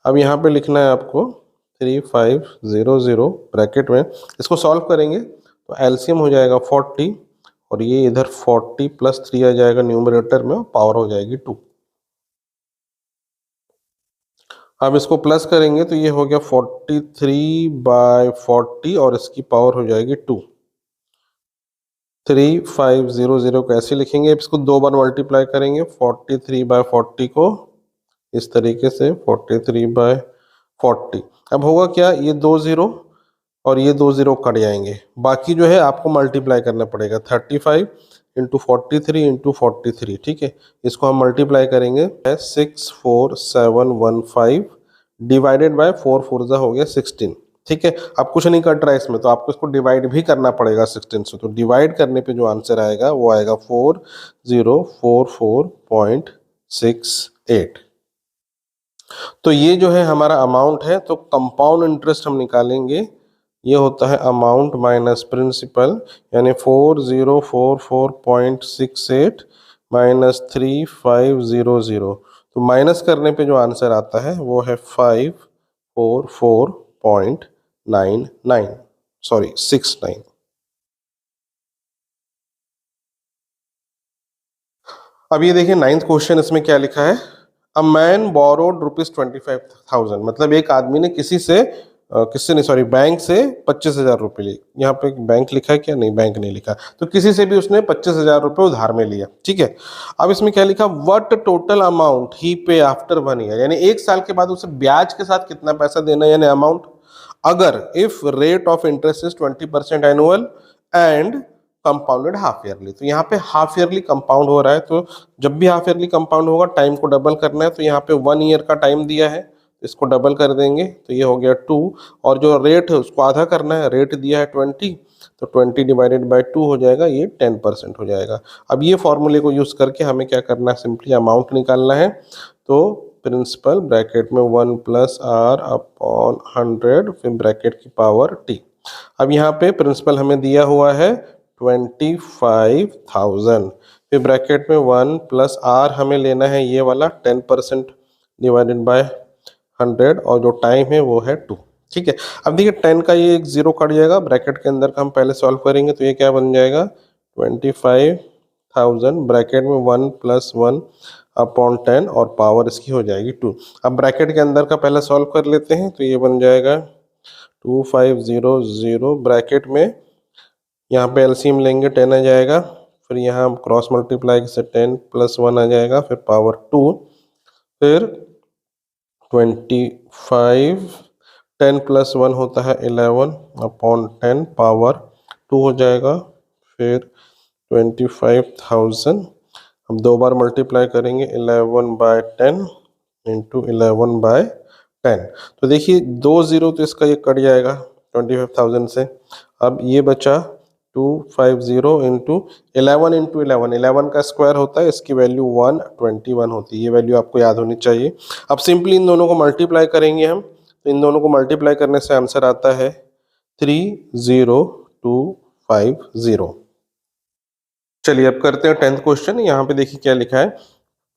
अब यहाँ पे लिखना है आपको 3500 ब्रैकेट में, इसको सॉल्व करेंगे तो एलसीएम हो जाएगा 40, और ये इधर 40 + 3 आ जाएगा न्यूमरेटर में, पावर हो जाएगी 2। अब इसको प्लस करेंगे तो ये हो गया 43/40, और इसकी पावर हो जाएगी 2। 3500 को ऐसे लिखेंगे, इसको 2 बार मल्टीप्लाई करेंगे, 43/40 को इस तरीके से 43/40। अब होगा क्या, ये 2 0 और ये 2 0 कट जाएंगे, बाकी जो है आपको मल्टीप्लाई करना पड़ेगा, 35 इंटू 43 इंटू 43। ठीक है, इसको हम मल्टीप्लाई करेंगे, 64715 डिवाइडेड बाय 4 4 हो गया 16। ठीक है, अब कुछ नहीं कट रहा है इसमें, तो आपको इसको डिवाइड भी करना पड़ेगा 16 से, तो डिवाइड करने पे जो आंसर आएगा वो आएगा 4044.68। तो ये जो है हमारा अमाउंट है, तो कंपाउंड इंटरेस्ट हम निकालेंगे, ये होता है अमाउंट माइनस प्रिंसिपल, यानी 4044.68 माइनस 3500, तो माइनस करने पे जो आंसर आता है वो है 544.99, सॉरी 69। अब ये देखिए 9th क्वेश्चन, इसमें क्या लिखा है, अ मैन बोरोड ₹25,000, मतलब एक आदमी ने किसी से किससे नहीं, सॉरी बैंक से 25,000 रुपये लिए। यहाँ पे बैंक लिखा है क्या? नहीं, बैंक नहीं लिखा, तो किसी से भी उसने 25,000 रुपये उधार में लिया। ठीक है, अब इसमें क्या लिखा, व्हाट टोटल अमाउंट ही पे आफ्टर 1 ईयर, यानी 1 साल के बाद उसे ब्याज के साथ कितना पैसा देना है, यानी अमाउंट, अगर if rate of interest is 20% annual and compounded half yearly. तो यहाँ पे हाफ ईयरली कंपाउंड हो रहा है, तो जब भी हाफ ईयरली कंपाउंड होगा टाइम को डबल करना है, तो यहाँ पे 1 ईयर का टाइम दिया है, इसको डबल कर देंगे तो ये हो गया 2, और जो रेट है उसको आधा करना है, रेट दिया है 20, तो 20 डिवाइडेड बाय 2 हो जाएगा, ये 10% हो जाएगा। अब ये फॉर्मूले को यूज करके हमें क्या करना है, सिंपली अमाउंट निकालना है, तो प्रिंसिपल ब्रैकेट में 1+r/100, फिर ब्रैकेट की पावर t। अब यहाँ पे प्रिंसिपल हमें दिया हुआ है 25,000, फिर ब्रैकेट में 1+r हमें लेना है ये वाला 10% डिवाइडेड बाय 100, और जो टाइम है वो है 2। ठीक है, अब देखिए 10 का ये एक 0 कट जाएगा, ब्रैकेट के अंदर का हम पहले सॉल्व करेंगे, तो ये क्या बन जाएगा, 25,000 ब्रैकेट में 1+1/10, और पावर इसकी हो जाएगी 2। अब ब्रैकेट के अंदर का पहले सॉल्व कर लेते हैं, तो ये बन जाएगा 2500 ब्रैकेट में, यहाँ पे एलसीएम लेंगे 10 आ जाएगा, फिर यहाँ हम क्रॉस मल्टीप्लाई से 10 + 1 आ जाएगा, फिर पावर 2, फिर 25 10 + 1 होता है 11 अपॉन 10 पावर 2 हो जाएगा। फिर 25,000 हम दो बार मल्टीप्लाई करेंगे 11/10 इंटू 11/10। तो देखिए 2 ज़ीरो तो इसका ये कट जाएगा 25,000 से। अब ये बचा 250 इंटू 11 इंटू 11, 11 का स्क्वायर होता है, इसकी वैल्यू 121 होती है। ये वैल्यू आपको याद होनी चाहिए। अब सिंपली इन दोनों को मल्टीप्लाई करेंगे हम, तो इन दोनों को मल्टीप्लाई करने से आंसर आता है 30250। चलिए अब करते हैं 10th क्वेश्चन। यहाँ पे देखिए क्या लिखा है,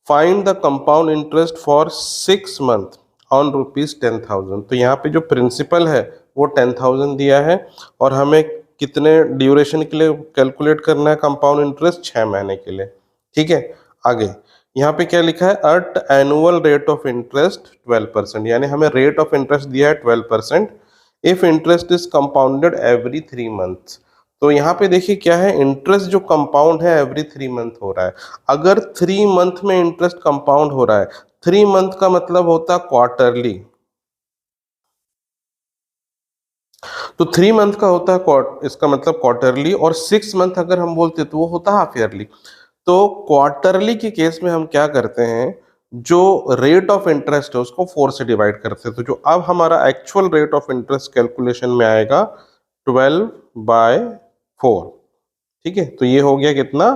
find the compound interest for 6 month on ₹10,000। तो यहाँ पे जो प्रिंसिपल है वो 10,000 दिया है और हमें कितने ड्यूरेशन के लिए कैलकुलेट करना है कंपाउंड इंटरेस्ट, 6 महीने के लिए। ठीक है, आगे यहाँ पे क्या लिखा है, at annual rate of interest 12%, यानी हमें रेट ऑफ इंटरेस्ट दिया है 12%। If interest is compounded every 3 months. तो यहाँ पे देखिए क्या है, इंटरेस्ट जो कंपाउंड है एवरी 3 मंथ हो रहा है। अगर 3 मंथ में इंटरेस्ट कंपाउंड हो रहा है, 3 मंथ का मतलब होता है क्वार्टरली, तो 3 मंथ का होता है इसका मतलब क्वार्टरली, और 6 मंथ अगर हम बोलते तो वो होता है हाफ ईयरली। तो क्वार्टरली के केस में हम क्या करते हैं, जो रेट ऑफ इंटरेस्ट है उसको 4 से डिवाइड करते हैं। तो जो अब हमारा actual rate of interest calculation में आएगा 12/4। ठीक है, तो ये हो गया कितना,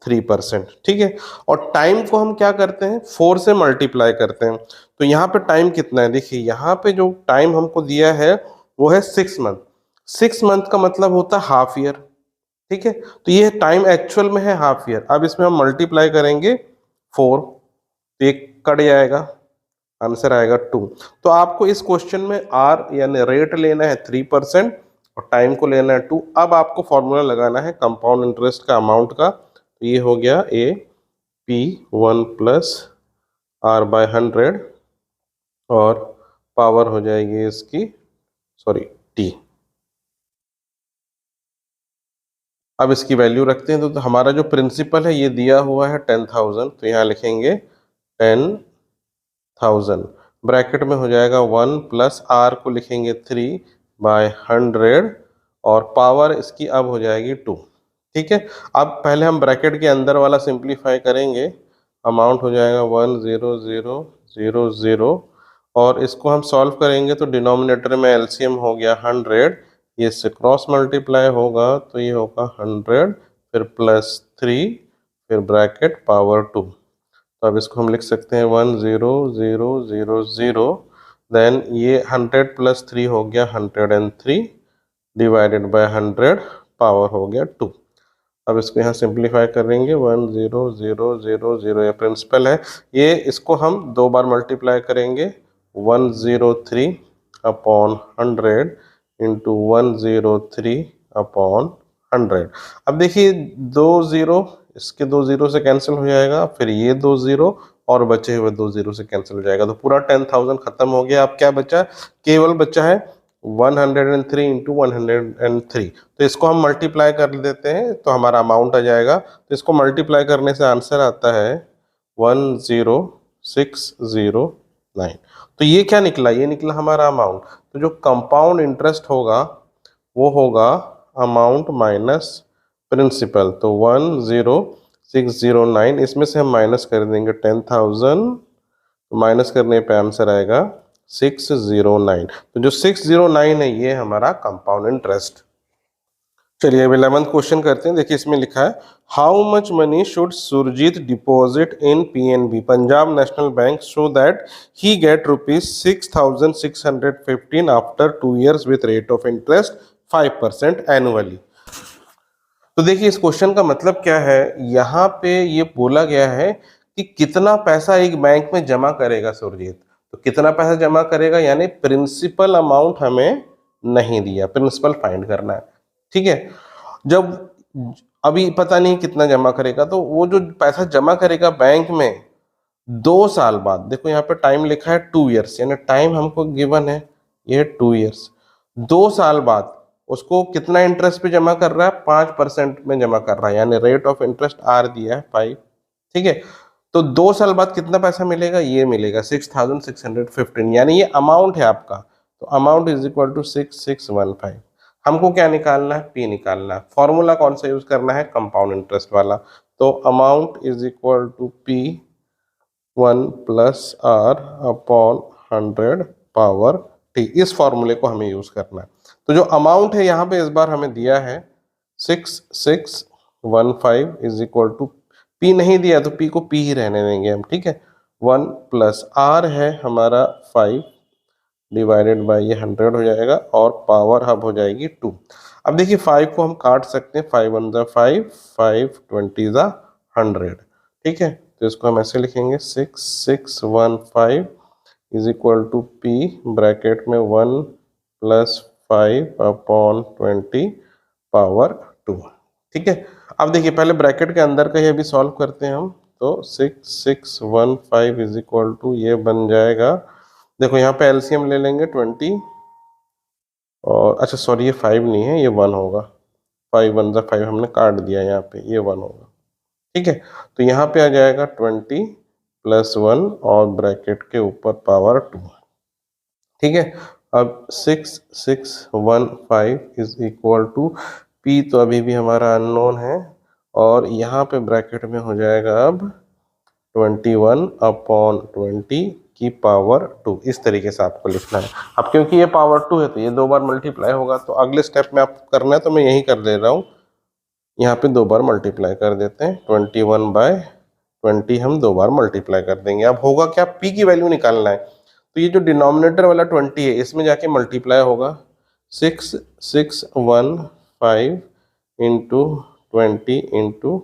3%। ठीक है, और टाइम को हम क्या करते हैं, 4 से मल्टीप्लाई करते हैं। तो यहाँ पे टाइम कितना है, देखिए यहाँ पे जो टाइम हमको दिया है वो है 6 मंथ। 6 मंथ का मतलब होता है हाफ ईयर। ठीक है, तो ये टाइम एक्चुअल में है हाफ ईयर। अब इसमें हम मल्टीप्लाई करेंगे 4, तो ये कट जाएगा, आंसर आएगा 2। तो आपको इस क्वेश्चन में आर यानी रेट लेना है 3% और टाइम को लेना है 2। अब आपको फॉर्मूला लगाना है कंपाउंड इंटरेस्ट का अमाउंट का। तो ये हो गया AP1 + R/100 और पावर हो जाएगी इसकी, सॉरी, T। अब इसकी वैल्यू रखते हैं। तो हमारा जो प्रिंसिपल है ये दिया हुआ है 10,000, तो यहाँ लिखेंगे 10,000, ब्रैकेट में हो जाएगा 1 + R को लिखेंगे 3/100 और पावर इसकी अब हो जाएगी 2। ठीक है, अब पहले हम ब्रैकेट के अंदर वाला सिंप्लीफाई करेंगे, अमाउंट हो जाएगा 10000 और इसको हम सॉल्व करेंगे तो डिनोमिनेटर में एलसीएम हो गया 100, ये से क्रॉस मल्टीप्लाई होगा तो ये होगा 100, फिर +3, फिर ब्रैकेट पावर 2। तो अब इसको हम लिख सकते हैं 10000, देन ये 100 + 3 हो गया 103 डिवाइडेड बाय 100, पावर हो गया 2। अब इसको यहाँ सिंप्लीफाई करेंगे 10000, ये प्रिंसिपल है, ये इसको हम दो बार मल्टीप्लाई करेंगे 103 अपॉन 100 इंटू 103 अपॉन 100। अब देखिए 2 ज़ीरो, इसके 2 ज़ीरो से कैंसिल हो जाएगा, फिर ये 2 ज़ीरो और बचे हुए 2 ज़ीरो से कैंसिल हो जाएगा, तो पूरा 10,000 खत्म हो गया। अब क्या बचा, केवल बचा है 103 इंटू 103। तो इसको हम मल्टीप्लाई कर देते हैं तो हमारा अमाउंट आ जाएगा। तो इसको मल्टीप्लाई करने से आंसर आता है 10609। तो ये क्या निकला, ये निकला हमारा अमाउंट। तो जो कंपाउंड इंटरेस्ट होगा वो होगा अमाउंट माइनस प्रिंसिपल, तो 10609, इसमें से हम माइनस कर देंगे 10,000, माइनस करने पे आंसर आएगा 609। तो जो 609 है ये हमारा कंपाउंड इंटरेस्ट। चलिए अब 11th क्वेश्चन करते हैं। देखिए इसमें लिखा है, how much money should Surjeet deposit in PNB Punjab National Bank so that he get ₹6,615 after 2 years with rate of interest 5% annually. तो देखिए इस क्वेश्चन का मतलब क्या है, यहाँ पे ये बोला गया है कि कितना पैसा एक बैंक में जमा करेगा सुरजीत। तो कितना पैसा जमा करेगा, यानी प्रिंसिपल अमाउंट हमें नहीं दिया, प्रिंसिपल फाइंड करना है। ठीक है, जब अभी पता नहीं कितना जमा करेगा, तो वो जो पैसा जमा करेगा बैंक में 2 साल बाद, देखो यहाँ पे टाइम लिखा है 2 years, यानी टाइम हमको गिवन है ये 2 years, 2 साल बाद उसको कितना इंटरेस्ट पे जमा कर रहा है, 5% में जमा कर रहा है, यानी रेट ऑफ इंटरेस्ट आर दिया है 5। ठीक है, तो 2 साल बाद कितना पैसा मिलेगा, ये मिलेगा 6,615, यानी ये अमाउंट है आपका। तो अमाउंट इज इक्वल टू 6615। हमको क्या निकालना है, पी निकालना है। फॉर्मूला कौन सा यूज करना है, कंपाउंड इंटरेस्ट वाला। तो amount is equal to P 1 plus are upon 100 power T. इस फॉर्मूले को हमें यूज करना है। तो जो अमाउंट है यहाँ पे इस बार हमें दिया है 6615 इज इक्वल टू, पी नहीं दिया तो पी को पी ही रहने देंगे हम, ठीक है। 1 प्लस आर है हमारा 5 डिवाइडेड बाई ये 100 हो जाएगा और पावर अब हो जाएगी 2। अब देखिए 5 को हम काट सकते हैं, 5 1 ज़ा 5, 5 20 ज़ा 100, ठीक है। तो इसको हम ऐसे लिखेंगे 6615 is equal to P bracket में 1 प्लस 5 अपॉन 20 पावर 2, ठीक है। अब देखिए पहले ब्रैकेट के अंदर का ये भी सॉल्व करते हैं हम। तो 6615 इज इक्वल टू ये बन जाएगा, देखो यहाँ पे एलसीएम ले लेंगे 20 और अच्छा सॉरी ये 5 नहीं है, ये 1 होगा। 5 1 ज़ा 5 हमने काट दिया यहाँ पे, ये 1 होगा, ठीक है। तो यहाँ पे आ जाएगा 20 प्लस 1 और ब्रैकेट के ऊपर पावर 2, ठीक है। अब 6615 इज इक्वल टू पी तो अभी भी हमारा अननोन है और यहाँ पे ब्रैकेट में हो जाएगा अब 21 अपॉन 20 की पावर 2। इस तरीके से आपको लिखना है। अब क्योंकि ये पावर 2 है तो ये 2 बार मल्टीप्लाई होगा, तो अगले स्टेप में आपको करना है तो मैं यही कर दे रहा हूँ, यहाँ पे 2 बार मल्टीप्लाई कर देते हैं। 21/20 हम 2 बार मल्टीप्लाई कर देंगे। अब होगा क्या, पी की वैल्यू निकालना है। तो ये जो डिनोमिनेटर वाला 20 है इसमें जाके मल्टीप्लाई होगा 6615 इंटू 20 इंटू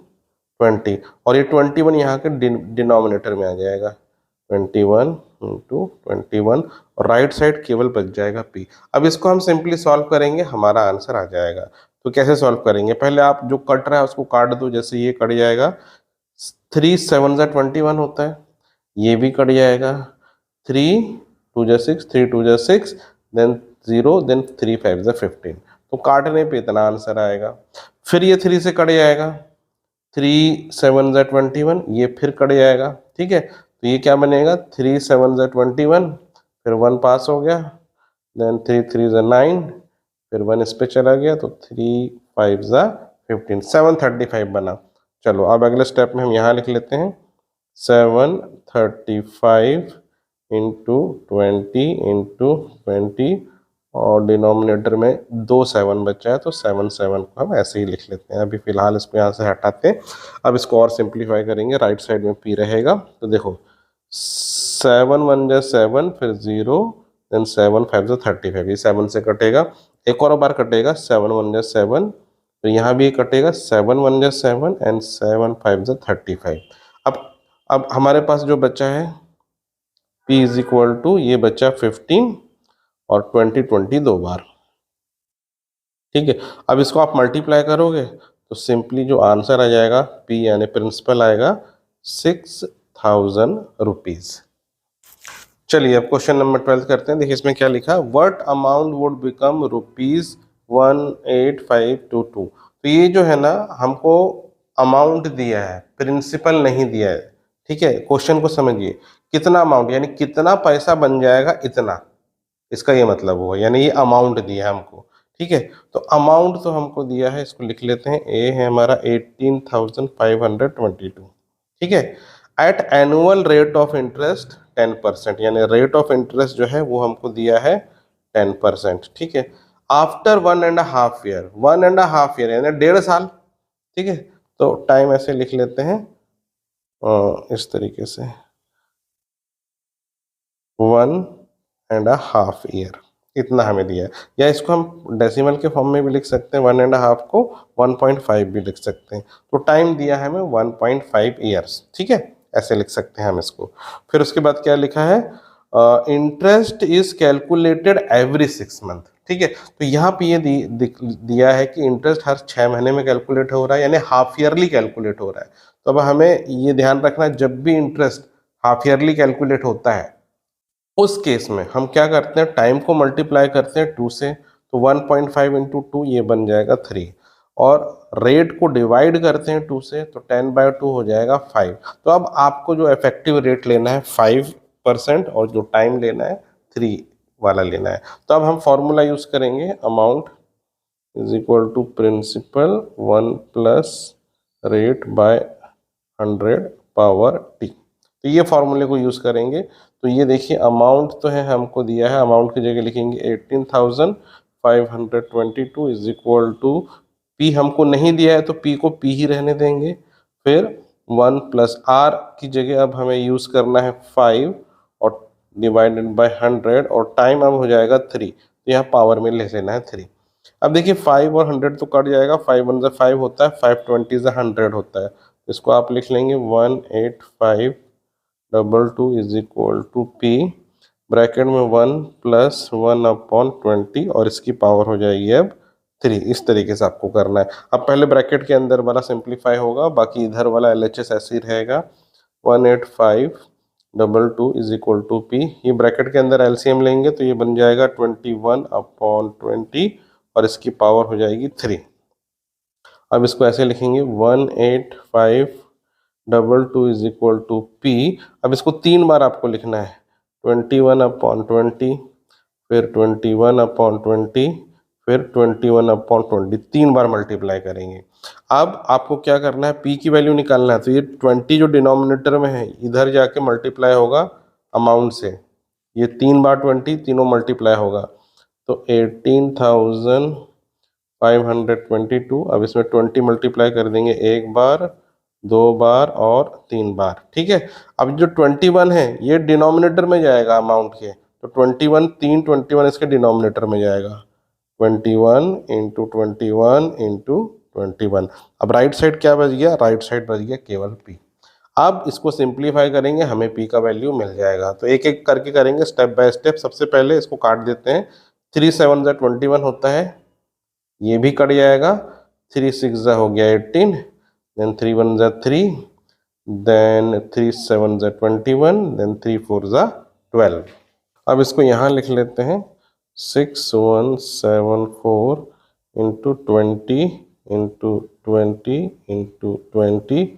20 और ये 21 यहाँ के डिनोमिनेटर में आ जाएगा, 21 इंटू 21 और राइट साइड केवल बच जाएगा पी। अब इसको हम सिंपली सॉल्व करेंगे, हमारा आंसर आ जाएगा। तो कैसे सॉल्व करेंगे, पहले आप जो कट रहा है उसको काट दो, जैसे ये कट जाएगा 3 7 ज़ा 21 होता है, ये भी कट जाएगा 3 2 ज़ा 6, 3 2 ज़ा 6, देन 0, देन 3 5 ज़ा 15। तो काटने पे इतना आंसर आएगा। फिर ये 3 से कट जाएगा, 3 7 ज़ा 21, ये फिर कट जाएगा, ठीक है। तो ये क्या बनेगा, 3 7 ज़ा 21, फिर 1 पास हो गया, देन 3 3 ज़ा 9, फिर 1 इस पे चला गया, तो 3 5 ज़ा 15, 735 बना। चलो अब अगले स्टेप में हम यहाँ लिख लेते हैं 735 इंटू 20 इंटू 20 और डिनोमिनेटर में 2 7 बचा है तो 7 7 को हम ऐसे ही लिख लेते हैं। अभी फिलहाल इसको यहाँ से हटाते हैं। अब इसको और सिंप्लीफाई करेंगे, राइट साइड में पी रहेगा। तो देखो 7 1 ज़ा 7, फिर 0, देन 7 5 ज़ा 35, ये 7 से कटेगा, एक और बार कटेगा 7 1 ज़ा 7, तो यहाँ भी कटेगा 7 1 ज़ा 7 एंड 7 5 ज़ा 35। अब हमारे पास जो बचा है P इज इक्वल टू ये बचा 15 और 20 20 2 बार, ठीक है। अब इसको आप मल्टीप्लाई करोगे तो सिंपली जो आंसर आ जाएगा P यानी प्रिंसिपल आएगा 6000 रुपीज। चलिए अब क्वेश्चन नंबर 12 करते हैं। देखिए इसमें क्या लिखा, व्हाट अमाउंट वुड बिकम ₹18522। तो ये जो है ना, हमको अमाउंट दिया है, प्रिंसिपल नहीं दिया है, ठीक है। क्वेश्चन को समझिए, कितना अमाउंट यानी कितना पैसा बन जाएगा, इतना, इसका ये मतलब हुआ, यानी ये अमाउंट दिया है हमको, ठीक है। तो अमाउंट तो हमको दिया है, इसको लिख लेते हैं, ए है हमारा 18,522, ठीक है। At annual rate of interest 10%, यानी रेट ऑफ इंटरेस्ट जो है वो हमको दिया है 10%, ठीक है। आफ्टर 1.5 ईयर, 1.5 ईयर यानी 1.5 साल, ठीक है। तो टाइम ऐसे लिख लेते हैं इस तरीके से 1.5 ईयर, इतना हमें दिया है। या इसको हम डेसिमल के फॉर्म में भी लिख सकते हैं, 1.5 को 1.5 भी लिख सकते हैं। तो टाइम दिया है हमें 1.5 ईयर्स, ठीक है, ऐसे लिख सकते हैं हम इसको। फिर उसके बाद क्या लिखा है, interest is calculated every 6 month, ठीक है। तो यहाँ पे ये दिया है कि इंटरेस्ट हर 6 महीने में कैलकुलेट हो रहा है, यानी हाफ ईयरली कैलकुलेट हो रहा है। तो अब हमें ये ध्यान रखना है, जब भी इंटरेस्ट हाफ ईयरली कैलकुलेट होता है उस केस में हम क्या करते हैं, टाइम को मल्टीप्लाई करते हैं 2 से, तो 1.5 इंटू 2 ये बन जाएगा 3, और रेट को डिवाइड करते हैं 2 से, तो 10/2 हो जाएगा 5। तो अब आपको जो इफेक्टिव रेट लेना है 5% और जो टाइम लेना है 3 वाला लेना है। तो अब हम फॉर्मूला यूज करेंगे, amount is equal to principal 1 plus rate by 100 power T. तो ये फॉर्मूले को यूज करेंगे। तो ये देखिए अमाउंट तो है हमको दिया है, अमाउंट की जगह लिखेंगे 18,522 इज इक्वल टू पी हमको नहीं दिया है तो पी को पी ही रहने देंगे। फिर 1 प्लस आर की जगह अब हमें यूज करना है 5 और डिवाइडेड बाय 100 और टाइम अब हो जाएगा 3। तो यहाँ पावर में ले लेना है 3। अब देखिए 5 और 100 तो कट जाएगा, 5 वन जा 5 होता है, 5 20 जा 100 होता है। इसको आप लिख लेंगे 18522 is equal to P bracket में 1 प्लस 1/20 और इसकी पावर हो जाएगी अब 3। इस तरीके से आपको करना है। अब पहले ब्रैकेट के अंदर वाला सिंप्लीफाई होगा, बाकी इधर वाला LHS ऐसे ही रहेगा। 18522 इज इक्वल टू पी, ये ब्रैकेट के अंदर LCM लेंगे तो ये बन जाएगा 21/20 और इसकी पावर हो जाएगी 3। अब इसको ऐसे लिखेंगे 18522 इज इक्वल टू पी। अब इसको 3 बार आपको लिखना है, 21/20, फिर 21/20, फिर 21/20, 3 बार मल्टीप्लाई करेंगे। अब आपको क्या करना है, पी की वैल्यू निकालना है। तो ये 20 जो डिनोमिनेटर में है इधर जाके मल्टीप्लाई होगा अमाउंट से, ये 3 बार 20 तीनों मल्टीप्लाई होगा तो 18,522। अब इसमें 20 मल्टीप्लाई कर देंगे 1 बार, 2 बार और 3 बार। ठीक है, अब जो 21 है ये डिनोमिनेटर में जाएगा अमाउंट के, तो 21 21 इसके डिनोमिनेटर में जाएगा, 21 इंटू 21 इंटू 21। अब राइट साइड क्या बच गया, राइट साइड बच गया केवल पी। अब इसको सिंप्लीफाई करेंगे, हमें पी का वैल्यू मिल जाएगा। तो एक एक करके करेंगे स्टेप बाय स्टेप। सबसे पहले इसको काट देते हैं, 3 7 जा 21 होता है, ये भी कट जाएगा। 3 6 जा हो गया 18, देन 3 1 जा 3, देन 3 7 जा 21, देन 3 4 जा 12। अब इसको यहाँ लिख लेते हैं 6174 इंटू 20 इंटू 20 इंटू 20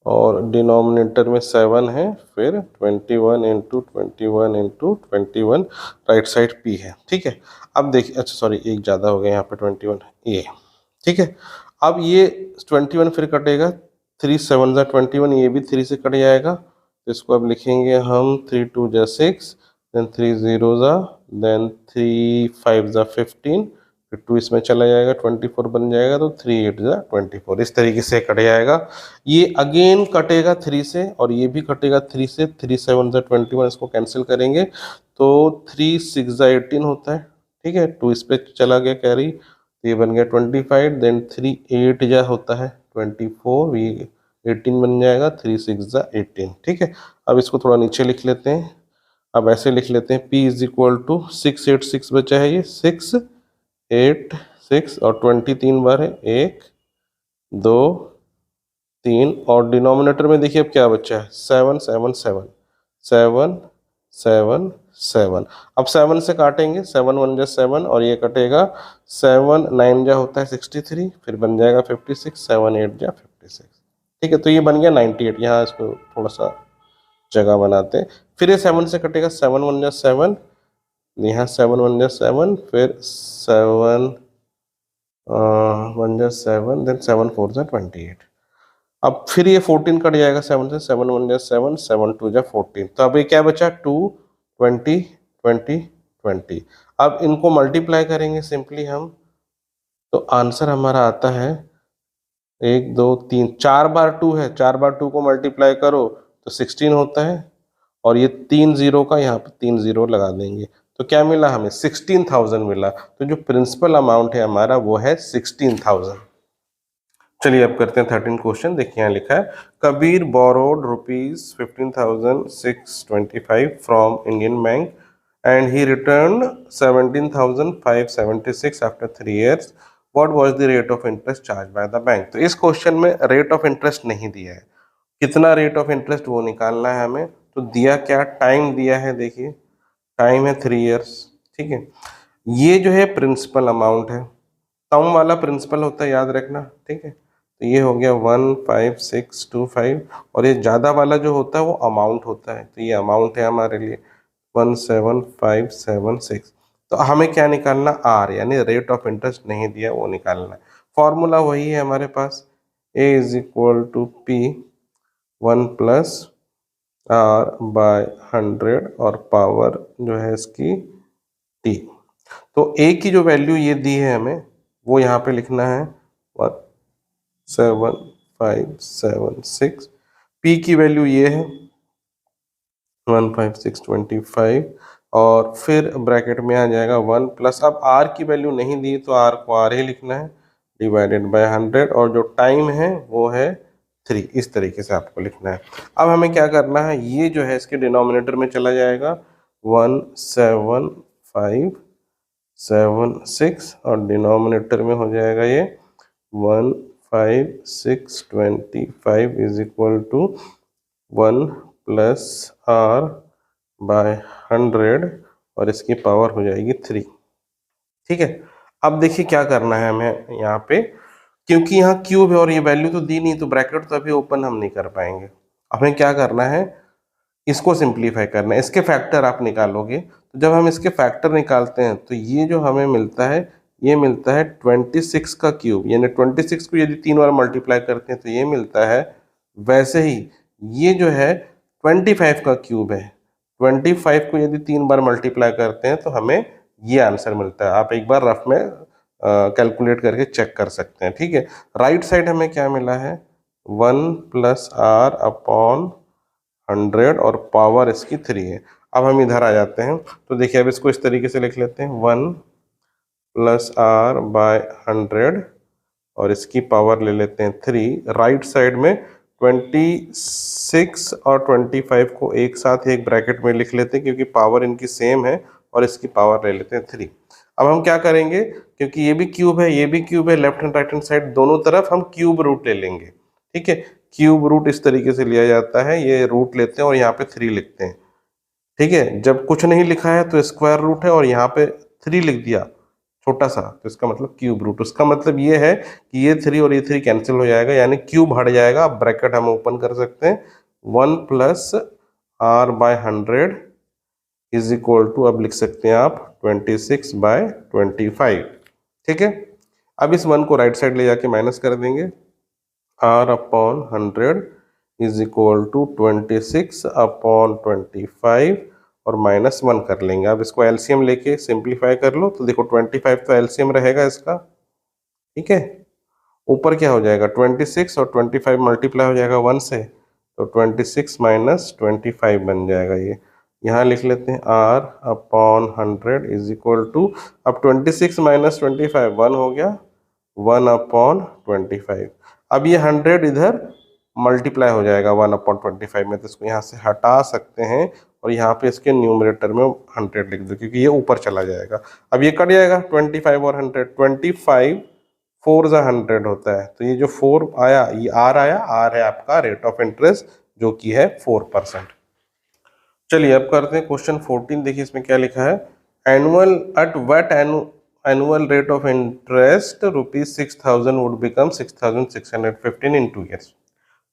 और डिनोमिनेटर में 7 है, फिर 21 into 21 into 21, right side P है। ठीक है, अब देखिए, अच्छा सॉरी एक ज़्यादा हो गया यहाँ पे 21 ये। ठीक है, अब ये 21 फिर कटेगा, 3 7 जा 21, ये भी 3 से कट जाएगा। तो इसको अब लिखेंगे हम 3 2 जा 6, देन 3 0 जा, देन 3 5 जा 15, फिर 2 इसमें चला जाएगा 24 बन जाएगा, तो 3 8 जा 24। इस तरीके से कट जाएगा। ये अगेन कटेगा 3 से और ये भी कटेगा 3 से, 3 7 जा 21, इसको कैंसिल करेंगे तो 3 6 जा 18 होता है। ठीक है, 2 इस पे चला गया कैरी, तो ये बन गया 25, देन 3 8 जा होता है 24, ये 18 बन जाएगा, 3 6 जा 18। ठीक है, अब इसको थोड़ा नीचे लिख लेते हैं। अब ऐसे लिख लेते हैं P इज इक्वल टू 6 8 6 बचा है, ये 6 8 6 और 20 3 बार है, 1 2 3 और डिनोमिनेटर में देखिए अब क्या बचा है, 7 7 7 7 7 7। अब 7 से काटेंगे, 7 1 जा 7 और ये कटेगा, 7 9 जा होता है 63, फिर बन जाएगा 56, 7 8 जा 56। ठीक है, तो ये बन गया 98। यहाँ इसको थोड़ा सा जगह बनाते हैं। फिर ये 7 से कटेगा, 7 1 जा 7, यहाँ 7 1 जा 7, फिर 7 1 जा 7, देन 7 4 जा 28। अब फिर ये 14 कट जाएगा 7 से, 7 1 जा 7, 7 2 जा 14। तो अब ये क्या बचा, 2 20 20 20। अब इनको मल्टीप्लाई करेंगे सिंपली हम, तो आंसर हमारा आता है 1 2 3, 4 बार 2 है, 4 बार 2 को मल्टीप्लाई करो तो 16 होता है और ये 3 जीरो का यहाँ पे 3 जीरो लगा देंगे, तो क्या मिला हमें, 16,000 मिला। तो जो प्रिंसिपल अमाउंट है हमारा वो है 16,000। चलिए अब करते हैं 13 क्वेश्चन। देखिए यहाँ लिखा है, Kabir borrowed ₹15,625 from Indian bank and he return 17,576 after 3 years. What was the rate of interest charge by the bank. तो इस क्वेश्चन में रेट ऑफ इंटरेस्ट नहीं दिया है, कितना रेट ऑफ इंटरेस्ट वो निकालना है हमें। तो दिया क्या, टाइम दिया है, देखिए टाइम है 3 years। ठीक है, ये जो है प्रिंसिपल अमाउंट है, कम वाला प्रिंसिपल होता है, याद रखना। ठीक है, तो ये हो गया 15625 और ये ज़्यादा वाला जो होता है वो अमाउंट होता है, तो ये अमाउंट है हमारे लिए 17576। तो हमें क्या निकालना, आर यानी रेट ऑफ इंटरेस्ट नहीं दिया वो निकालना है। फॉर्मूला वही है हमारे पास, A is equal to P 1+r/100 और पावर जो है इसकी टी। तो ए की जो वैल्यू ये दी है हमें वो यहाँ पे लिखना है 17576। पी की वैल्यू ये है 15625 और फिर ब्रैकेट में आ जाएगा 1 प्लस, अब आर की वैल्यू नहीं दी तो आर को आर ही लिखना है डिवाइडेड बाय 100 और जो टाइम है वो है 3। इस तरीके से आपको लिखना है। अब हमें क्या करना है, ये जो है इसके डिनोमिनेटर में चला जाएगा 17576 और डिनोमिनेटर में हो जाएगा ये 15625 is equal to 1 plus R by 100 और इसकी पावर हो जाएगी 3। ठीक है, अब देखिए क्या करना है हमें यहाँ पे, क्योंकि यहाँ क्यूब है और ये वैल्यू तो दी नहीं तो ब्रैकेट तो अभी ओपन हम नहीं कर पाएंगे। हमें क्या करना है, इसको सिंप्लीफाई करना है, इसके फैक्टर आप निकालोगे। तो जब हम इसके फैक्टर निकालते हैं तो ये जो हमें मिलता है ये मिलता है 26 का क्यूब, यानी 26 को यदि 3 बार मल्टीप्लाई करते हैं तो ये मिलता है। वैसे ही ये जो है 25 का क्यूब है, 25 को यदि 3 बार मल्टीप्लाई करते हैं तो हमें ये आंसर मिलता है। आप एक बार रफ में कैलकुलेट करके चेक कर सकते हैं। ठीक है, राइट साइड हमें क्या मिला है 1 प्लस आर अपॉन 100 और पावर इसकी 3 है। अब हम इधर आ जाते हैं तो देखिए अब इसको इस तरीके से लिख लेते हैं 1 प्लस आर बाय 100 और इसकी पावर ले लेते हैं 3। राइट साइड में 26 और 25 को एक साथ एक ब्रैकेट में लिख लेते हैं क्योंकि पावर इनकी सेम है और इसकी पावर ले लेते हैं 3। अब हम क्या करेंगे, क्योंकि ये भी क्यूब है ये भी क्यूब है, left hand right hand side दोनों तरफ हम क्यूब रूट ले लेंगे। ठीक है, क्यूब रूट इस तरीके से लिया जाता है, ये रूट लेते हैं और यहाँ पे 3 लिखते हैं। ठीक है, जब कुछ नहीं लिखा है तो स्क्वायर रूट है और यहाँ पे 3 लिख दिया छोटा सा तो इसका मतलब क्यूब रूट। उसका मतलब ये है कि ये 3 और ये 3 कैंसिल हो जाएगा यानी क्यूब हट जाएगा। अब ब्रैकेट हम ओपन कर सकते हैं 1 plus R by 100 is equal to, अब लिख सकते हैं आप 26 बाय 25। ठीक है, अब इस 1 को राइट साइड ले जाके माइनस कर देंगे, r upon 100 is equal to 26 upon 25 और माइनस 1 कर लेंगे। अब इसको एलसीएम लेके सिंप्लीफाई कर लो तो देखो 25 तो एलसीएम रहेगा इसका। ठीक है, ऊपर क्या हो जाएगा 26 और 25 मल्टीप्लाई हो जाएगा 1 से तो 26 माइनस 25 बन जाएगा। ये यहाँ लिख लेते हैं r upon 100 is equal to, अब 26 माइनस 25 1 हो गया 1 अपॉन 25। अब ये 100 इधर मल्टीप्लाई हो जाएगा 1 अपॉन 25 में तो इसको यहाँ से हटा सकते हैं और यहाँ पे इसके न्यूमरेटर में 100 लिख दो क्योंकि ये ऊपर चला जाएगा। अब ये कट जाएगा 25 और 100, 25 4 ज़ा 100 होता है तो ये जो 4 आया ये आर आया, आर है आपका रेट ऑफ इंटरेस्ट जो कि है 4%। चलिए अब करते हैं क्वेश्चन 14। देखिए इसमें क्या लिखा है, annual at what annual rate of interest ₹6000 would become 6615 in 2 years।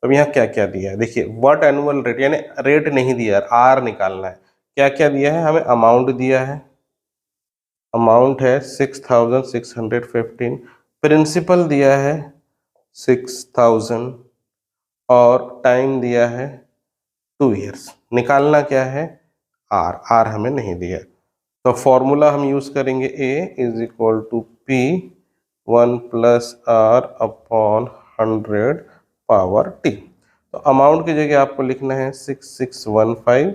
तो यहाँ क्या क्या दिया है, देखिए व्हाट एनुअल रेट यानी रेट नहीं दिया है, आर निकालना है। क्या क्या दिया है, हमें अमाउंट दिया है, अमाउंट है 6615, प्रिंसिपल दिया है 6000 और टाइम दिया है 2 years। निकालना क्या है, आर, आर हमें नहीं दिया। तो फॉर्मूला हम यूज करेंगे A is equal to P 1 plus are upon 100 power T. तो अमाउंट की जगह आपको लिखना है 6615,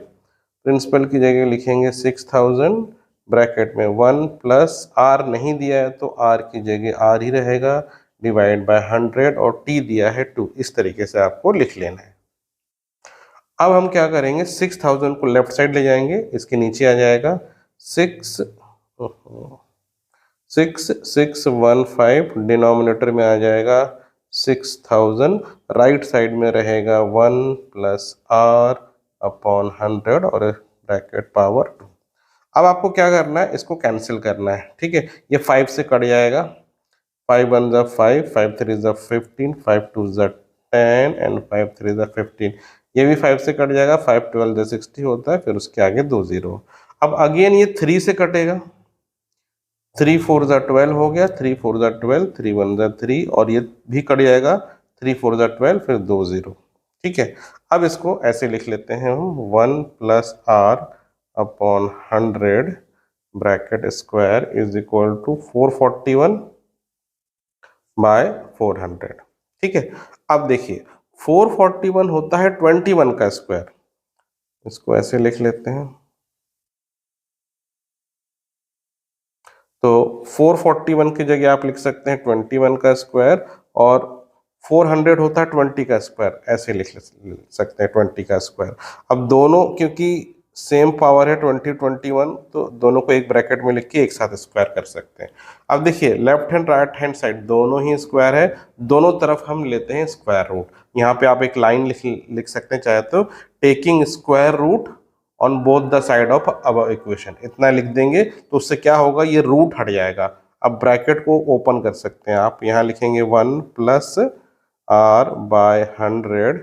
प्रिंसिपल की जगह लिखेंगे 6000, ब्रैकेट में 1 प्लस आर नहीं दिया है तो आर की जगह आर ही रहेगा डिवाइड बाय 100 और टी दिया है 2। इस तरीके से आपको लिख लेना है। अब हम क्या करेंगे 6000 को लेफ्ट साइड ले जाएंगे, इसके नीचे आ जाएगा 6615, डिनोमिनेटर में आ जाएगा 6000, राइट साइड में रहेगा 1 प्लस आर अपॉन 100 और ब्रैकेट पावर 2। अब आपको क्या करना है, इसको कैंसिल करना है। ठीक है, ये 5 से कट जाएगा, 5 1 5, 5 3 15, 5 2 10 एंड 5 3 15। ये भी 5 से कट जाएगा, 5 12 जो 60 होता है, फिर उसके आगे 2 जीरो। अब अगेन ये 3 से कटेगा, 3 4 जा 12 हो गया, 3 4 जा 12, 3 1 जा 3, और ये भी कट जाएगा, 3 4 जा 12, फिर 2 जीरो। ठीक है, अब इसको ऐसे लिख लेते हैं हम, 1 plus are upon 100 bracket square is equal to 441 by 400। ठीक है, अब देखिए 441 होता है 21 का स्क्वायर, इसको ऐसे लिख लेते हैं। तो 441 की जगह आप लिख सकते हैं 21 का स्क्वायर, और 400 होता है 20 का स्क्वायर, ऐसे लिख सकते हैं 20 का स्क्वायर। अब दोनों क्योंकि सेम पावर है 20 21, तो दोनों को एक ब्रैकेट में लिख के एक साथ स्क्वायर कर सकते हैं। अब देखिए left hand right hand side दोनों ही स्क्वायर है, दोनों तरफ हम लेते हैं स्क्वायर रूट। यहाँ पे आप एक लाइन लिख सकते हैं चाहे तो, taking square root on both the side of above equation, इतना लिख देंगे तो उससे क्या होगा, ये रूट हट जाएगा। अब ब्रैकेट को ओपन कर सकते हैं आप, यहाँ लिखेंगे 1 plus R by 100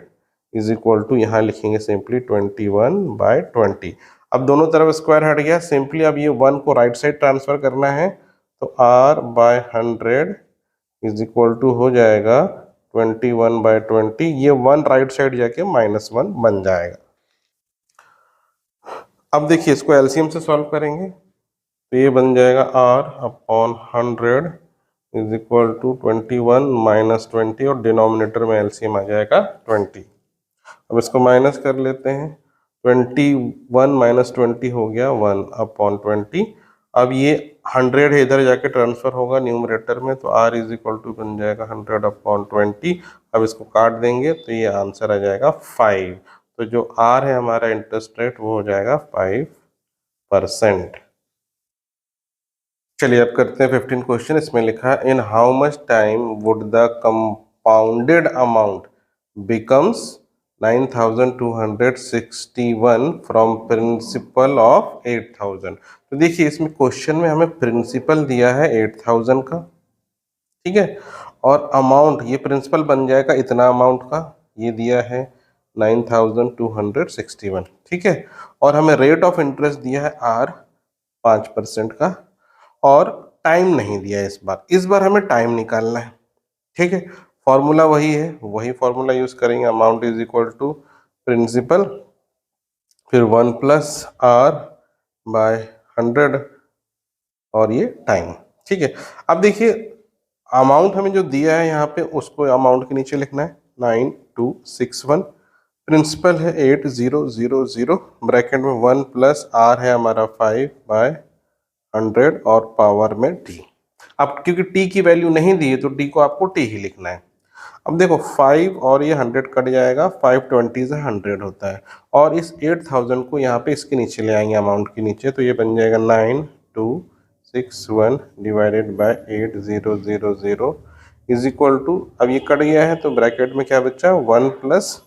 is equal to, यहाँ लिखेंगे सिंपली 21 बाय 20। अब दोनों तरफ स्क्वायर हट गया, सिंपली अब ये 1 को राइट साइड ट्रांसफर करना है, तो R by 100 is equal to हो जाएगा 21 बाय 20, ये 1 राइट साइड जाके -1 बन जाएगा। अब देखिए इसको एलसीएम से सॉल्व करेंगे, तो ये बन जाएगा r upon 100 is equal to 21 minus 20, और डिनोमिनेटर में एलसीएम आ जाएगा 20। अब इसको माइनस कर लेते हैं, 21 माइनस 20 हो गया 1 अपॉन 20। अब ये 100 है, इधर जाके ट्रांसफर होगा न्यूमरेटर में, तो r इज इक्वल टू बन जाएगा 100 अपॉन 20। अब इसको काट देंगे तो ये आंसर आ जाएगा 5। तो जो r है हमारा इंटरेस्ट रेट वो हो जाएगा 5%। चलिए अब करते हैं 15 क्वेश्चन। इसमें लिखा है in how much time would the compounded amount becomes 9261 from principle of 8000। तो देखिए इसमें क्वेश्चन में हमें प्रिंसिपल दिया है 8000 का, ठीक है, और अमाउंट ये प्रिंसिपल बन जाएगा इतना अमाउंट का, ये दिया है 9261, ठीक है, और हमें रेट ऑफ इंटरेस्ट दिया है r 5% का, और टाइम नहीं दिया है इस बार हमें टाइम निकालना है। ठीक है, फॉर्मूला वही है, वही फॉर्मूला यूज करेंगे, amount is equal to principal फिर 1 प्लस आर बाय 100 और ये टाइम। ठीक है, अब देखिए अमाउंट हमें जो दिया है यहाँ पे उसको अमाउंट के नीचे लिखना है 9261, प्रिंसिपल है 8000, ब्रैकेट में 1 प्लस आर है हमारा 5 बाय 100 और पावर में t। अब क्योंकि t की वैल्यू नहीं दी है तो t को आपको t ही लिखना है। अब देखो 5 और ये 100 कट जाएगा, 520 से 100 होता है, और इस 8000 को यहाँ पे इसके नीचे ले आएंगे अमाउंट के नीचे, तो ये बन जाएगा 9261 divided by 8000 is equal to, अब ये कट गया है तो ब्रैकेट में क्या बचा 1 प्लस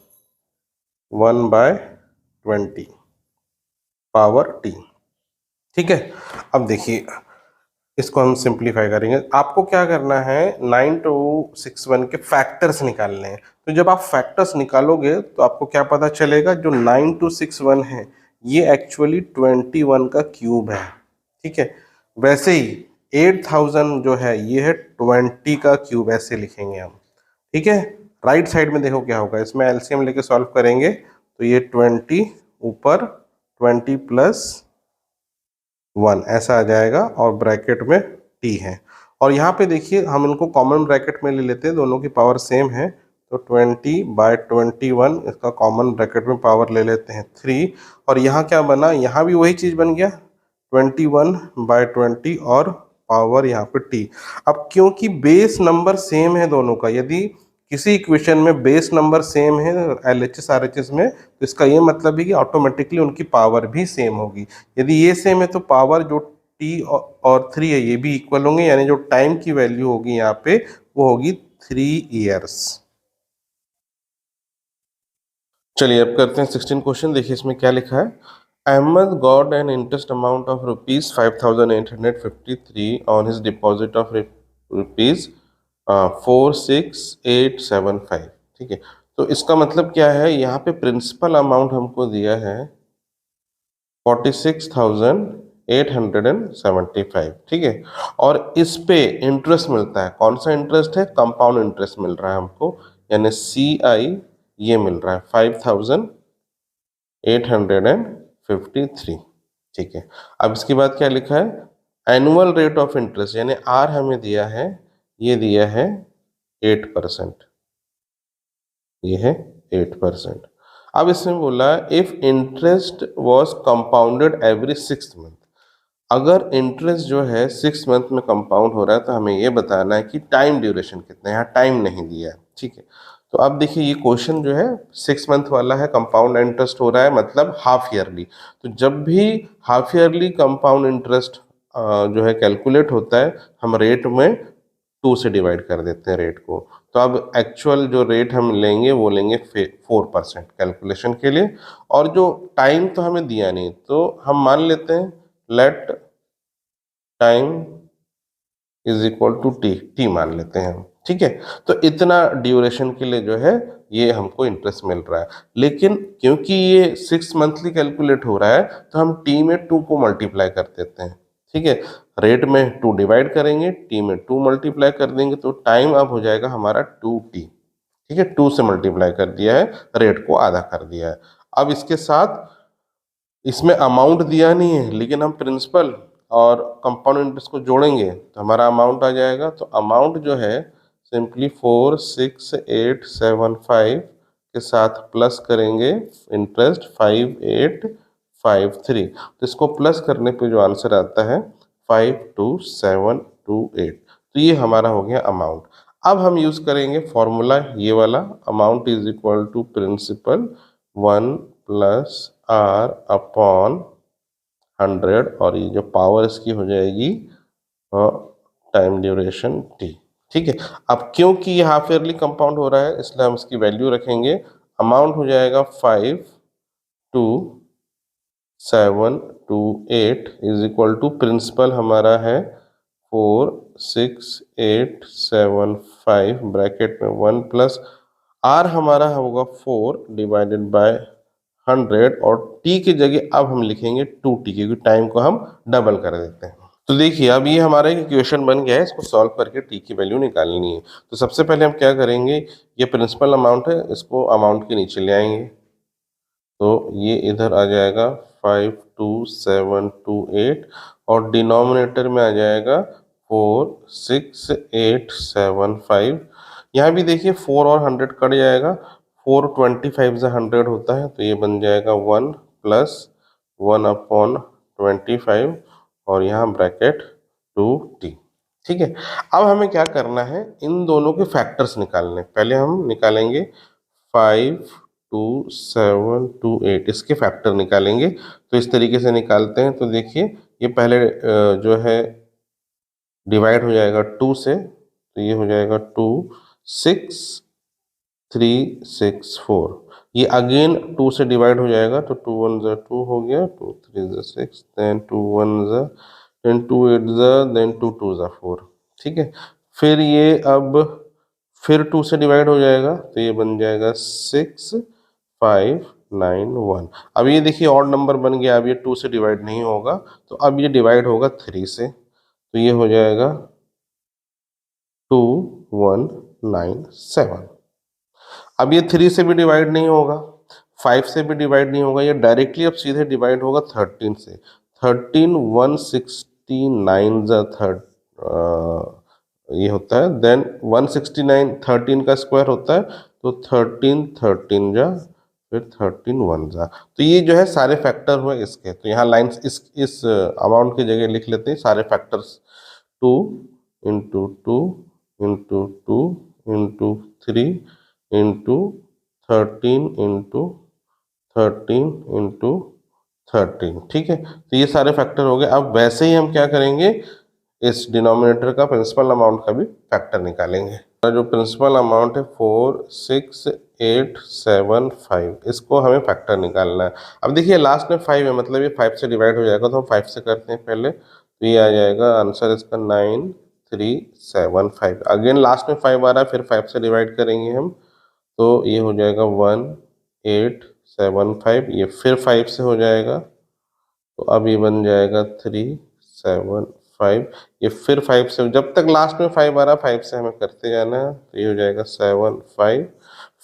1 बाय 20 पावर t। ठीक है, अब देखिए इसको हम सिंप्लीफाई करेंगे। आपको क्या करना है 9261 के फैक्टर्स निकालने हैं, तो जब आप फैक्टर्स निकालोगे तो आपको क्या पता चलेगा, जो 9261 है ये एक्चुअली 21 का क्यूब है। ठीक है, वैसे ही 8000 जो है ये है 20 का क्यूब, ऐसे लिखेंगे हम। ठीक है, राइट साइड में देखो क्या होगा, इसमें एलसीएम लेके सॉल्व करेंगे तो ये 20 ऊपर 20 प्लस 1 ऐसा आ जाएगा, और ब्रैकेट में t है, और यहाँ पे देखिए हम इनको कॉमन ब्रैकेट में ले लेते हैं, दोनों की पावर सेम है, तो 20 बाय 21 इसका कॉमन ब्रैकेट में पावर ले लेते हैं 3, और यहाँ क्या बना, यहाँ भी वही चीज़ बन गया 21 बाय 20 और पावर यहाँ पे t। अब क्योंकि बेस नंबर सेम है दोनों का, यदि किसी इक्वेशन में बेस नंबर सेम है LHS RHS में, तो इसका ये मतलब है कि ऑटोमेटिकली उनकी पावर भी सेम होगी। यदि ये सेम है तो पावर जो t और 3 है ये भी इक्वल होंगे, यानी जो टाइम की वैल्यू होगी यहाँ पे वो होगी 3 ईयर्स। चलिए अब करते हैं 16 क्वेश्चन। देखिए इसमें क्या लिखा है, Ahmad got an interest amount of ₹5,853 on his deposit of ₹46875। ठीक है, तो इसका मतलब क्या है, यहाँ पे प्रिंसिपल अमाउंट हमको दिया है 46,875, ठीक है। और इस पे इंटरेस्ट मिलता है, कौन सा इंटरेस्ट है, कंपाउंड इंटरेस्ट मिल रहा है हमको, यानी CI ये मिल रहा है 5,853, ठीक है। अब इसके बाद क्या लिखा है, एनुअल रेट ऑफ इंटरेस्ट, यानी R हमें दिया है, ये दिया है 8%, ये है 8%। अब इसमें बोला if interest was compounded every 6 month, अगर इंटरेस्ट जो है 6 मंथ में कंपाउंड हो रहा है तो हमें ये बताना है कि टाइम ड्यूरेशन कितना है, यहाँ टाइम नहीं दिया है, ठीक है। तो अब देखिए ये क्वेश्चन जो है 6 मंथ वाला है, कंपाउंड इंटरेस्ट हो रहा है मतलब हाफ ईयरली। तो जब भी हाफ ईयरली कंपाउंड इंटरेस्ट जो है कैलकुलेट होता है, हम रेट में 2 से डिवाइड कर देते हैं रेट को। तो अब एक्चुअल जो रेट हम लेंगे वो लेंगे 4% कैलकुलेशन के लिए। और जो टाइम तो हमें दिया नहीं, तो हम मान लेते हैं let time is equal to T मान लेते हैं हम, ठीक है। तो इतना ड्यूरेशन के लिए जो है ये हमको इंटरेस्ट मिल रहा है। लेकिन क्योंकि ये 6 मंथली कैलकुलेट हो रहा है तो हम टी में 2 को मल्टीप्लाई कर देते हैं, ठीक है। रेट में 2 डिवाइड करेंगे, टी में 2 मल्टीप्लाई कर देंगे, तो टाइम अब हो जाएगा हमारा 2t, ठीक है। 2 से मल्टीप्लाई कर दिया है, रेट को आधा कर दिया है। अब इसके साथ इसमें अमाउंट दिया नहीं है, लेकिन हम प्रिंसिपल और कंपाउंड इंटरेस्ट को जोड़ेंगे तो हमारा अमाउंट आ जाएगा। तो अमाउंट जो है सिंपली 46875 के साथ प्लस करेंगे इंटरेस्ट 5853, तो इसको प्लस करने पे जो आंसर आता है 52728। तो ये हमारा हो गया अमाउंट। अब हम यूज करेंगे फॉर्मूला ये वाला, amount is equal to principal 1 plus R upon 100, और ये जो पावर इसकी हो जाएगी टाइम ड्यूरेशन T, ठीक है। अब क्योंकि ये हाफ ईयरली कंपाउंड हो रहा है इसलिए हम इसकी वैल्यू रखेंगे। अमाउंट हो जाएगा 52728 इज इक्वल टू प्रिंसिपल हमारा है 46875 ब्रैकेट में 1 प्लस R हमारा होगा 4 डिवाइडेड बाय 100, और t की जगह अब हम लिखेंगे 2t, क्योंकि टाइम को हम डबल कर देते हैं। तो देखिए अब ये हमारा एक इक्वेशन बन गया है, इसको सॉल्व करके t की वैल्यू निकालनी है। तो सबसे पहले हम क्या करेंगे, ये प्रिंसिपल अमाउंट है, इसको अमाउंट के नीचे ले आएंगे, तो ये इधर आ जाएगा 52728, और डिनोमिनेटर में आ जाएगा 46875। यहाँ भी देखिए 4 और 100 कट जाएगा, 425 से 100 होता है, तो ये बन जाएगा 1 प्लस 1 अपॉन 25, और यहाँ ब्रैकेट 2t, ठीक है। अब हमें क्या करना है, इन दोनों के फैक्टर्स निकालने। पहले हम निकालेंगे 52728, इसके फैक्टर निकालेंगे। तो इस तरीके से निकालते हैं। तो देखिए ये पहले जो है डिवाइड हो जाएगा 2 से, तो ये हो जाएगा 26364। ये अगेन 2 से डिवाइड हो जाएगा, तो 2 1 ज़ा 2 हो गया, 2 3 ज़ा 6, देन 2 1 ज़ा, देन 2 8 ज़ा, देन 2 2 ज़ा 4, ठीक है। फिर ये अब फिर 2 से डिवाइड हो जाएगा, तो ये बन जाएगा 6591। अब ये देखिए ऑड नंबर बन गया, अब ये 2 से डिवाइड नहीं होगा, तो अब ये डिवाइड होगा 3 से, तो ये हो जाएगा 2197। अब ये 3 से भी डिवाइड नहीं होगा, 5 से भी डिवाइड नहीं होगा, ये डायरेक्टली अब सीधे डिवाइड होगा 13 से। 13 169 ज़ा थर्ड ये होता है, देन 169 13 का स्क्वायर होता है, तो 13 13 जा, फिर 13 1 जा। तो ये जो है सारे फैक्टर हुए इसके, तो यहाँ लाइन्स इस अमाउंट की जगह लिख लेते हैं सारे factors, 2 into 2 into 2 into 3 into 13 into 13 into 13, ठीक है। तो ये सारे फैक्टर हो गए। अब वैसे ही हम क्या करेंगे, इस डिनोमिनेटर का प्रिंसिपल अमाउंट का भी फैक्टर निकालेंगे। जो प्रिंसिपल अमाउंट है 46875, इसको हमें फैक्टर निकालना है। अब देखिए लास्ट में 5 है, मतलब ये 5 से डिवाइड हो जाएगा, तो हम 5 से करते हैं पहले, तो ये आ जाएगा आंसर इसका 9375। अगेन लास्ट में 5 आ रहा है, फिर 5 से डिवाइड करेंगे हम, तो ये हो जाएगा 1875, ये फिर 5 से हो जाएगा, तो अब ये बन जाएगा 375, ये फिर 5 से, जब तक लास्ट में 5 आ रहा 5 से हमें करते जाना है, तो ये हो जाएगा 75,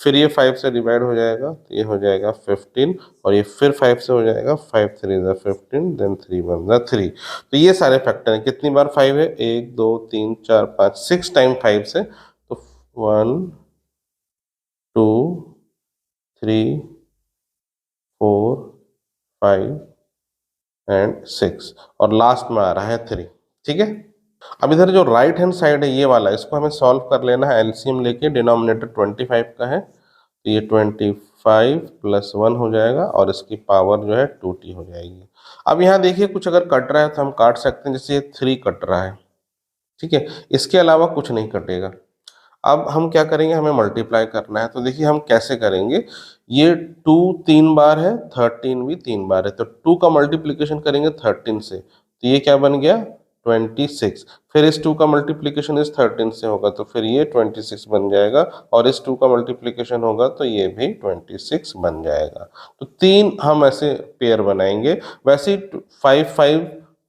फिर ये 5 से डिवाइड हो जाएगा, तो ये हो जाएगा 15, और ये फिर 5 से हो जाएगा, 5 3 ज़ा 15, देन 3 1 ज़ा 3। तो ये सारे फैक्टर हैं। कितनी बार 5 है? 1 2 3 4 5, 6 टाइम 5 से, तो 1 2 3 4 5 एंड 6, और लास्ट में आ रहा है 3। ठीक है। अब इधर जो राइट हैंड साइड है ये वाला, इसको हमें सॉल्व कर लेना है एलसीएम लेके। डिनोमिनेटर 25 का है, तो ये 25 प्लस 1 हो जाएगा, और इसकी पावर जो है 2t हो जाएगी। अब यहाँ देखिए कुछ अगर कट रहा है तो हम काट सकते हैं, जैसे ये 3 कट रहा है, ठीक है, इसके अलावा कुछ नहीं कटेगा। अब हम क्या करेंगे, हमें मल्टीप्लाई करना है, तो देखिए हम कैसे करेंगे। ये 2 3 बार है, 13 भी 3 बार है, तो 2 का मल्टीप्लिकेशन करेंगे 13 से, तो ये क्या बन गया 26। फिर इस 2 का मल्टीप्लिकेशन इस 13 से होगा, तो फिर ये 26 बन जाएगा, और इस 2 का मल्टीप्लिकेशन होगा तो ये भी 26 बन जाएगा। तो 3 हम ऐसे पेयर बनाएंगे। वैसे ही 5 5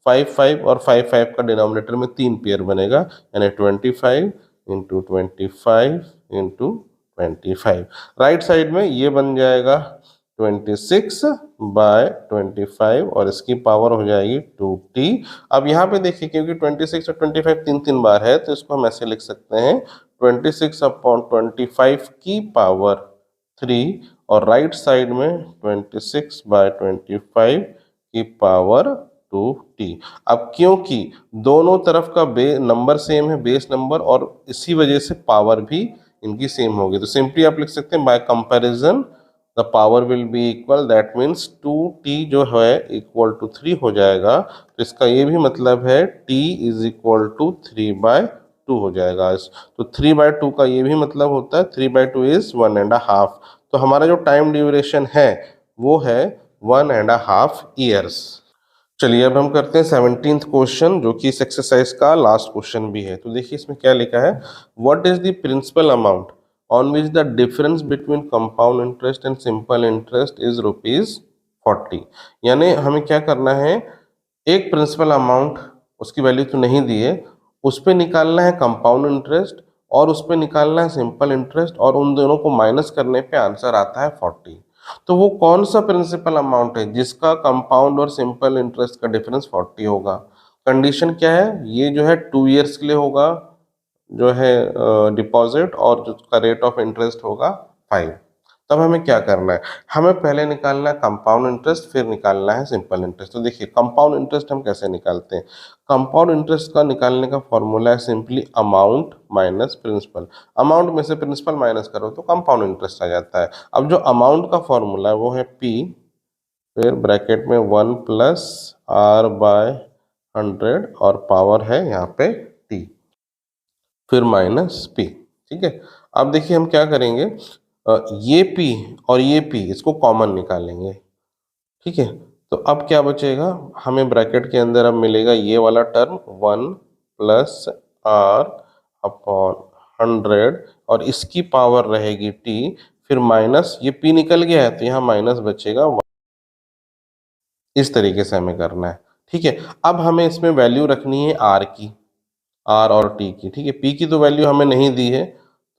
5 5 और 5 5 का डिनोमिनेटर में 3 पेयर बनेगा, यानी 25 इंटू 25 इंटू 25। राइट साइड में ये बन जाएगा 26 बाय 25, और इसकी पावर हो जाएगी 2t। अब यहाँ पे देखिए क्योंकि 26 और 25 तीन तीन बार है, तो इसको हम ऐसे लिख सकते हैं 26 अपॉन 25 की पावर 3, और राइट साइड में 26 बाय 25 की पावर 2t। अब क्योंकि दोनों तरफ का नंबर सेम है, बेस नंबर, और इसी वजह से पावर भी इनकी सेम होगी, तो सिंपली आप लिख सकते हैं bye comparison the power will be equal, that means 2t जो है इक्वल टू 3 हो जाएगा। तो इसका ये भी मतलब है t इज इक्वल टू 3/2 हो जाएगा। तो 3/2 का ये भी मतलब होता है 3/2 इज 1.5। तो हमारा जो टाइम ड्यूरेशन है वो है 1.5 ईयर्स। चलिए अब हम करते हैं 17th क्वेश्चन, जो कि इस एक्सरसाइज का लास्ट क्वेश्चन भी है। तो देखिए इसमें क्या लिखा है, what is the principal amount on which the difference between compound interest and simple interest is ₹40। यानी हमें क्या करना है, एक प्रिंसिपल अमाउंट, उसकी वैल्यू तो नहीं दी है, उस पर निकालना है कंपाउंड इंटरेस्ट, और उस पर निकालना है सिंपल इंटरेस्ट, और उन दोनों को माइनस करने पे आंसर आता है 40। तो वो कौन सा प्रिंसिपल अमाउंट है जिसका कंपाउंड और सिंपल इंटरेस्ट का डिफरेंस 40 होगा। कंडीशन क्या है, ये जो है 2 ईयर्स के लिए होगा जो है डिपॉजिट, और जो उसका रेट ऑफ इंटरेस्ट होगा 5। तब हमें क्या करना है, हमें पहले निकालना है कंपाउंड इंटरेस्ट, फिर निकालना है सिंपल इंटरेस्ट। तो देखिए कंपाउंड इंटरेस्ट हम कैसे निकालते हैं। कंपाउंड इंटरेस्ट का निकालने का फॉर्मूला है simply amount minus principal. Amount में से प्रिंसिपल माइनस करो तो कंपाउंड इंटरेस्ट आ जाता है। अब जो अमाउंट का फॉर्मूला है वो है P, फिर ब्रैकेट में 1 प्लस R/100, और पावर है यहाँ पे T, फिर माइनस P। ठीक है। अब देखिए हम क्या करेंगे, ये P और ये P इसको कॉमन निकालेंगे। ठीक है। तो अब क्या बचेगा, हमें ब्रैकेट के अंदर अब मिलेगा ये वाला टर्म 1 प्लस R/100, और इसकी पावर रहेगी T, फिर माइनस ये P निकल गया है तो यहाँ माइनस बचेगा 1। इस तरीके से हमें करना है। ठीक है। अब हमें इसमें वैल्यू रखनी है R की, R और T की। ठीक है। P की तो वैल्यू हमें नहीं दी है,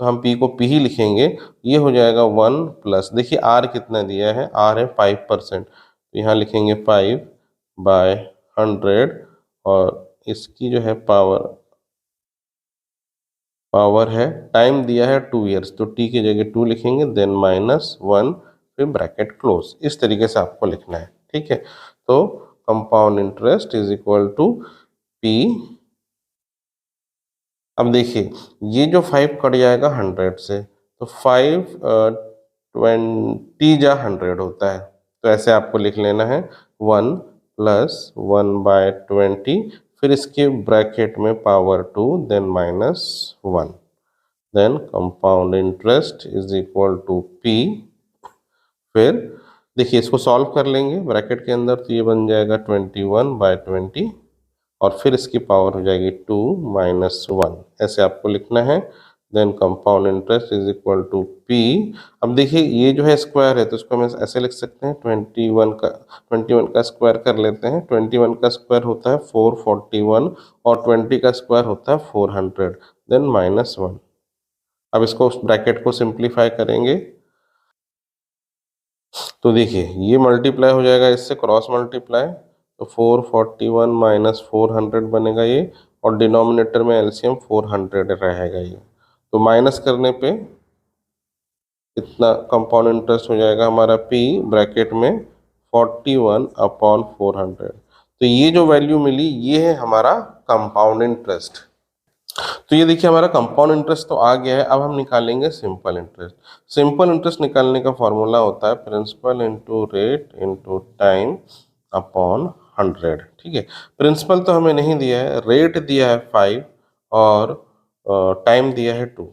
तो हम P को P ही लिखेंगे। ये हो जाएगा 1 प्लस, देखिए R कितना दिया है, R है 5%, तो यहाँ लिखेंगे 5/100, और इसकी जो है पावर है, टाइम दिया है 2 ईयर्स, तो T की जगह 2 लिखेंगे, देन -1, फिर ब्रैकेट क्लोज। इस तरीके से आपको लिखना है। ठीक है। तो compound interest is equal to P। अब देखिए ये जो 5 कट जाएगा 100 से, तो 5 20 जा 100 होता है, तो ऐसे आपको लिख लेना है 1 प्लस 1/20, फिर इसके ब्रैकेट में power 2, then -1, then compound interest is equal to P। फिर देखिए इसको सॉल्व कर लेंगे ब्रैकेट के अंदर, तो ये बन जाएगा 21/20, और फिर इसकी पावर हो जाएगी 2 - 1, ऐसे आपको लिखना है। Then compound interest is equal to P. अब देखिए ये जो है स्क्वायर है तो इसको हम ऐसे लिख सकते हैं 21 का स्क्वायर कर लेते हैं। 21 का स्क्वायर होता है 441 और 20 का स्क्वायर होता है 400, देन -1। अब इसको ब्रैकेट को सिंप्लीफाई करेंगे तो देखिए ये मल्टीप्लाई हो जाएगा इससे, क्रॉस मल्टीप्लाई, तो 441 माइनस 400 बनेगा ये, और डिनोमिनेटर में एलसीएम 400 रहेगा ये, तो माइनस करने पे इतना कंपाउंड इंटरेस्ट हो जाएगा हमारा पी ब्रैकेट में 41/400। तो ये जो वैल्यू मिली ये है हमारा कंपाउंड इंटरेस्ट। तो ये देखिए हमारा कंपाउंड इंटरेस्ट तो आ गया है। अब हम निकालेंगे सिंपल इंटरेस्ट। सिंपल इंटरेस्ट निकालने का फॉर्मूला होता है principal into rate into time upon 100। ठीक है, प्रिंसिपल तो हमें नहीं दिया है, रेट दिया है 5 और टाइम दिया है 2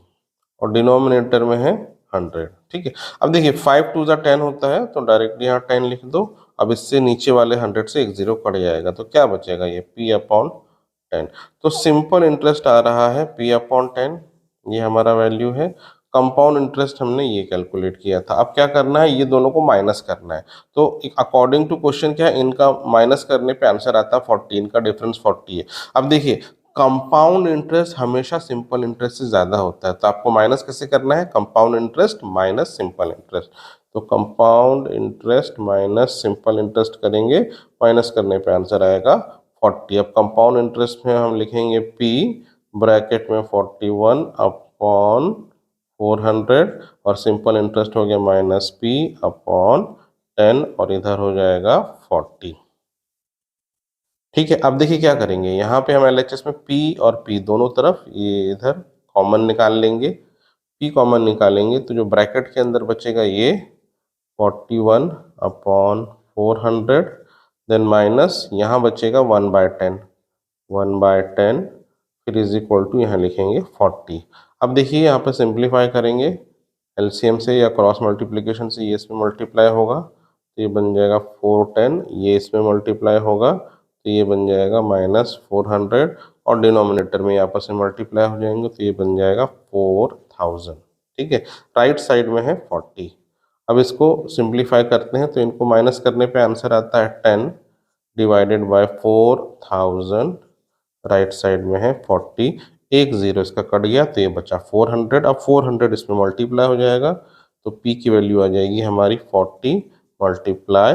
और डिनोमिनेटर में है 100। ठीक है, अब देखिए 5 2 ज़ा 10 होता है तो डायरेक्टली यहाँ 10 लिख दो। अब इससे नीचे वाले 100 से एक 0 कट जाएगा तो क्या बचेगा, ये P/10। तो सिंपल इंटरेस्ट आ रहा है P/10, ये हमारा वैल्यू है। कंपाउंड इंटरेस्ट हमने ये कैलकुलेट किया था। अब क्या करना है, ये दोनों को माइनस करना है। तो अकॉर्डिंग टू क्वेश्चन क्या है, इनका माइनस करने पे आंसर आता है 40, इनका डिफरेंस 40 है। अब देखिए कंपाउंड इंटरेस्ट हमेशा सिंपल इंटरेस्ट से ज़्यादा होता है, तो आपको माइनस कैसे करना है, compound interest minus simple interest. तो compound interest minus simple interest करेंगे, माइनस करने पे आंसर आएगा 40। अब कंपाउंड इंटरेस्ट में हम लिखेंगे P ब्रैकेट में 41/400 और सिंपल इंटरेस्ट हो गया -P/10 और इधर हो जाएगा 40। ठीक है, अब देखिए क्या करेंगे, यहाँ पे हम LHS में P और P दोनों तरफ ये इधर कॉमन निकाल लेंगे। P कॉमन निकालेंगे तो जो ब्रैकेट के अंदर बचेगा ये 41/400, देन माइनस यहाँ बचेगा 1/10, 1/10 फिर इज इक्वल टू यहाँ लिखेंगे 40। अब देखिए यहाँ पे सिंप्लीफाई करेंगे एलसीएम से या क्रॉस मल्टीप्लिकेशन से, ये इसमें मल्टीप्लाई होगा तो ये बन जाएगा 410, ये इसमें मल्टीप्लाई होगा तो ये बन जाएगा -400 और डिनोमिनेटर में आपस में मल्टीप्लाई हो जाएंगे तो ये बन जाएगा 4000। ठीक है, राइट साइड में है 40। अब इसको सिंप्लीफाई करते हैं तो इनको माइनस करने पे आंसर आता है 10 डिवाइडेड बाय 4000, राइट साइड में है 40, एक 0 इसका कट गया तो ये बचा 400। अब 400 इसमें मल्टीप्लाई हो जाएगा तो P की वैल्यू आ जाएगी हमारी 40 मल्टीप्लाई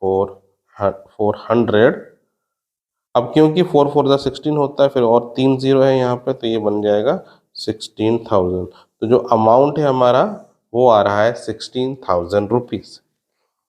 400। अब क्योंकि 4 4 16 होता है, फिर और 3 0 है यहाँ पे तो ये बन जाएगा 16,000। तो जो अमाउंट है हमारा वो आ रहा है 16,000 रुपीज़।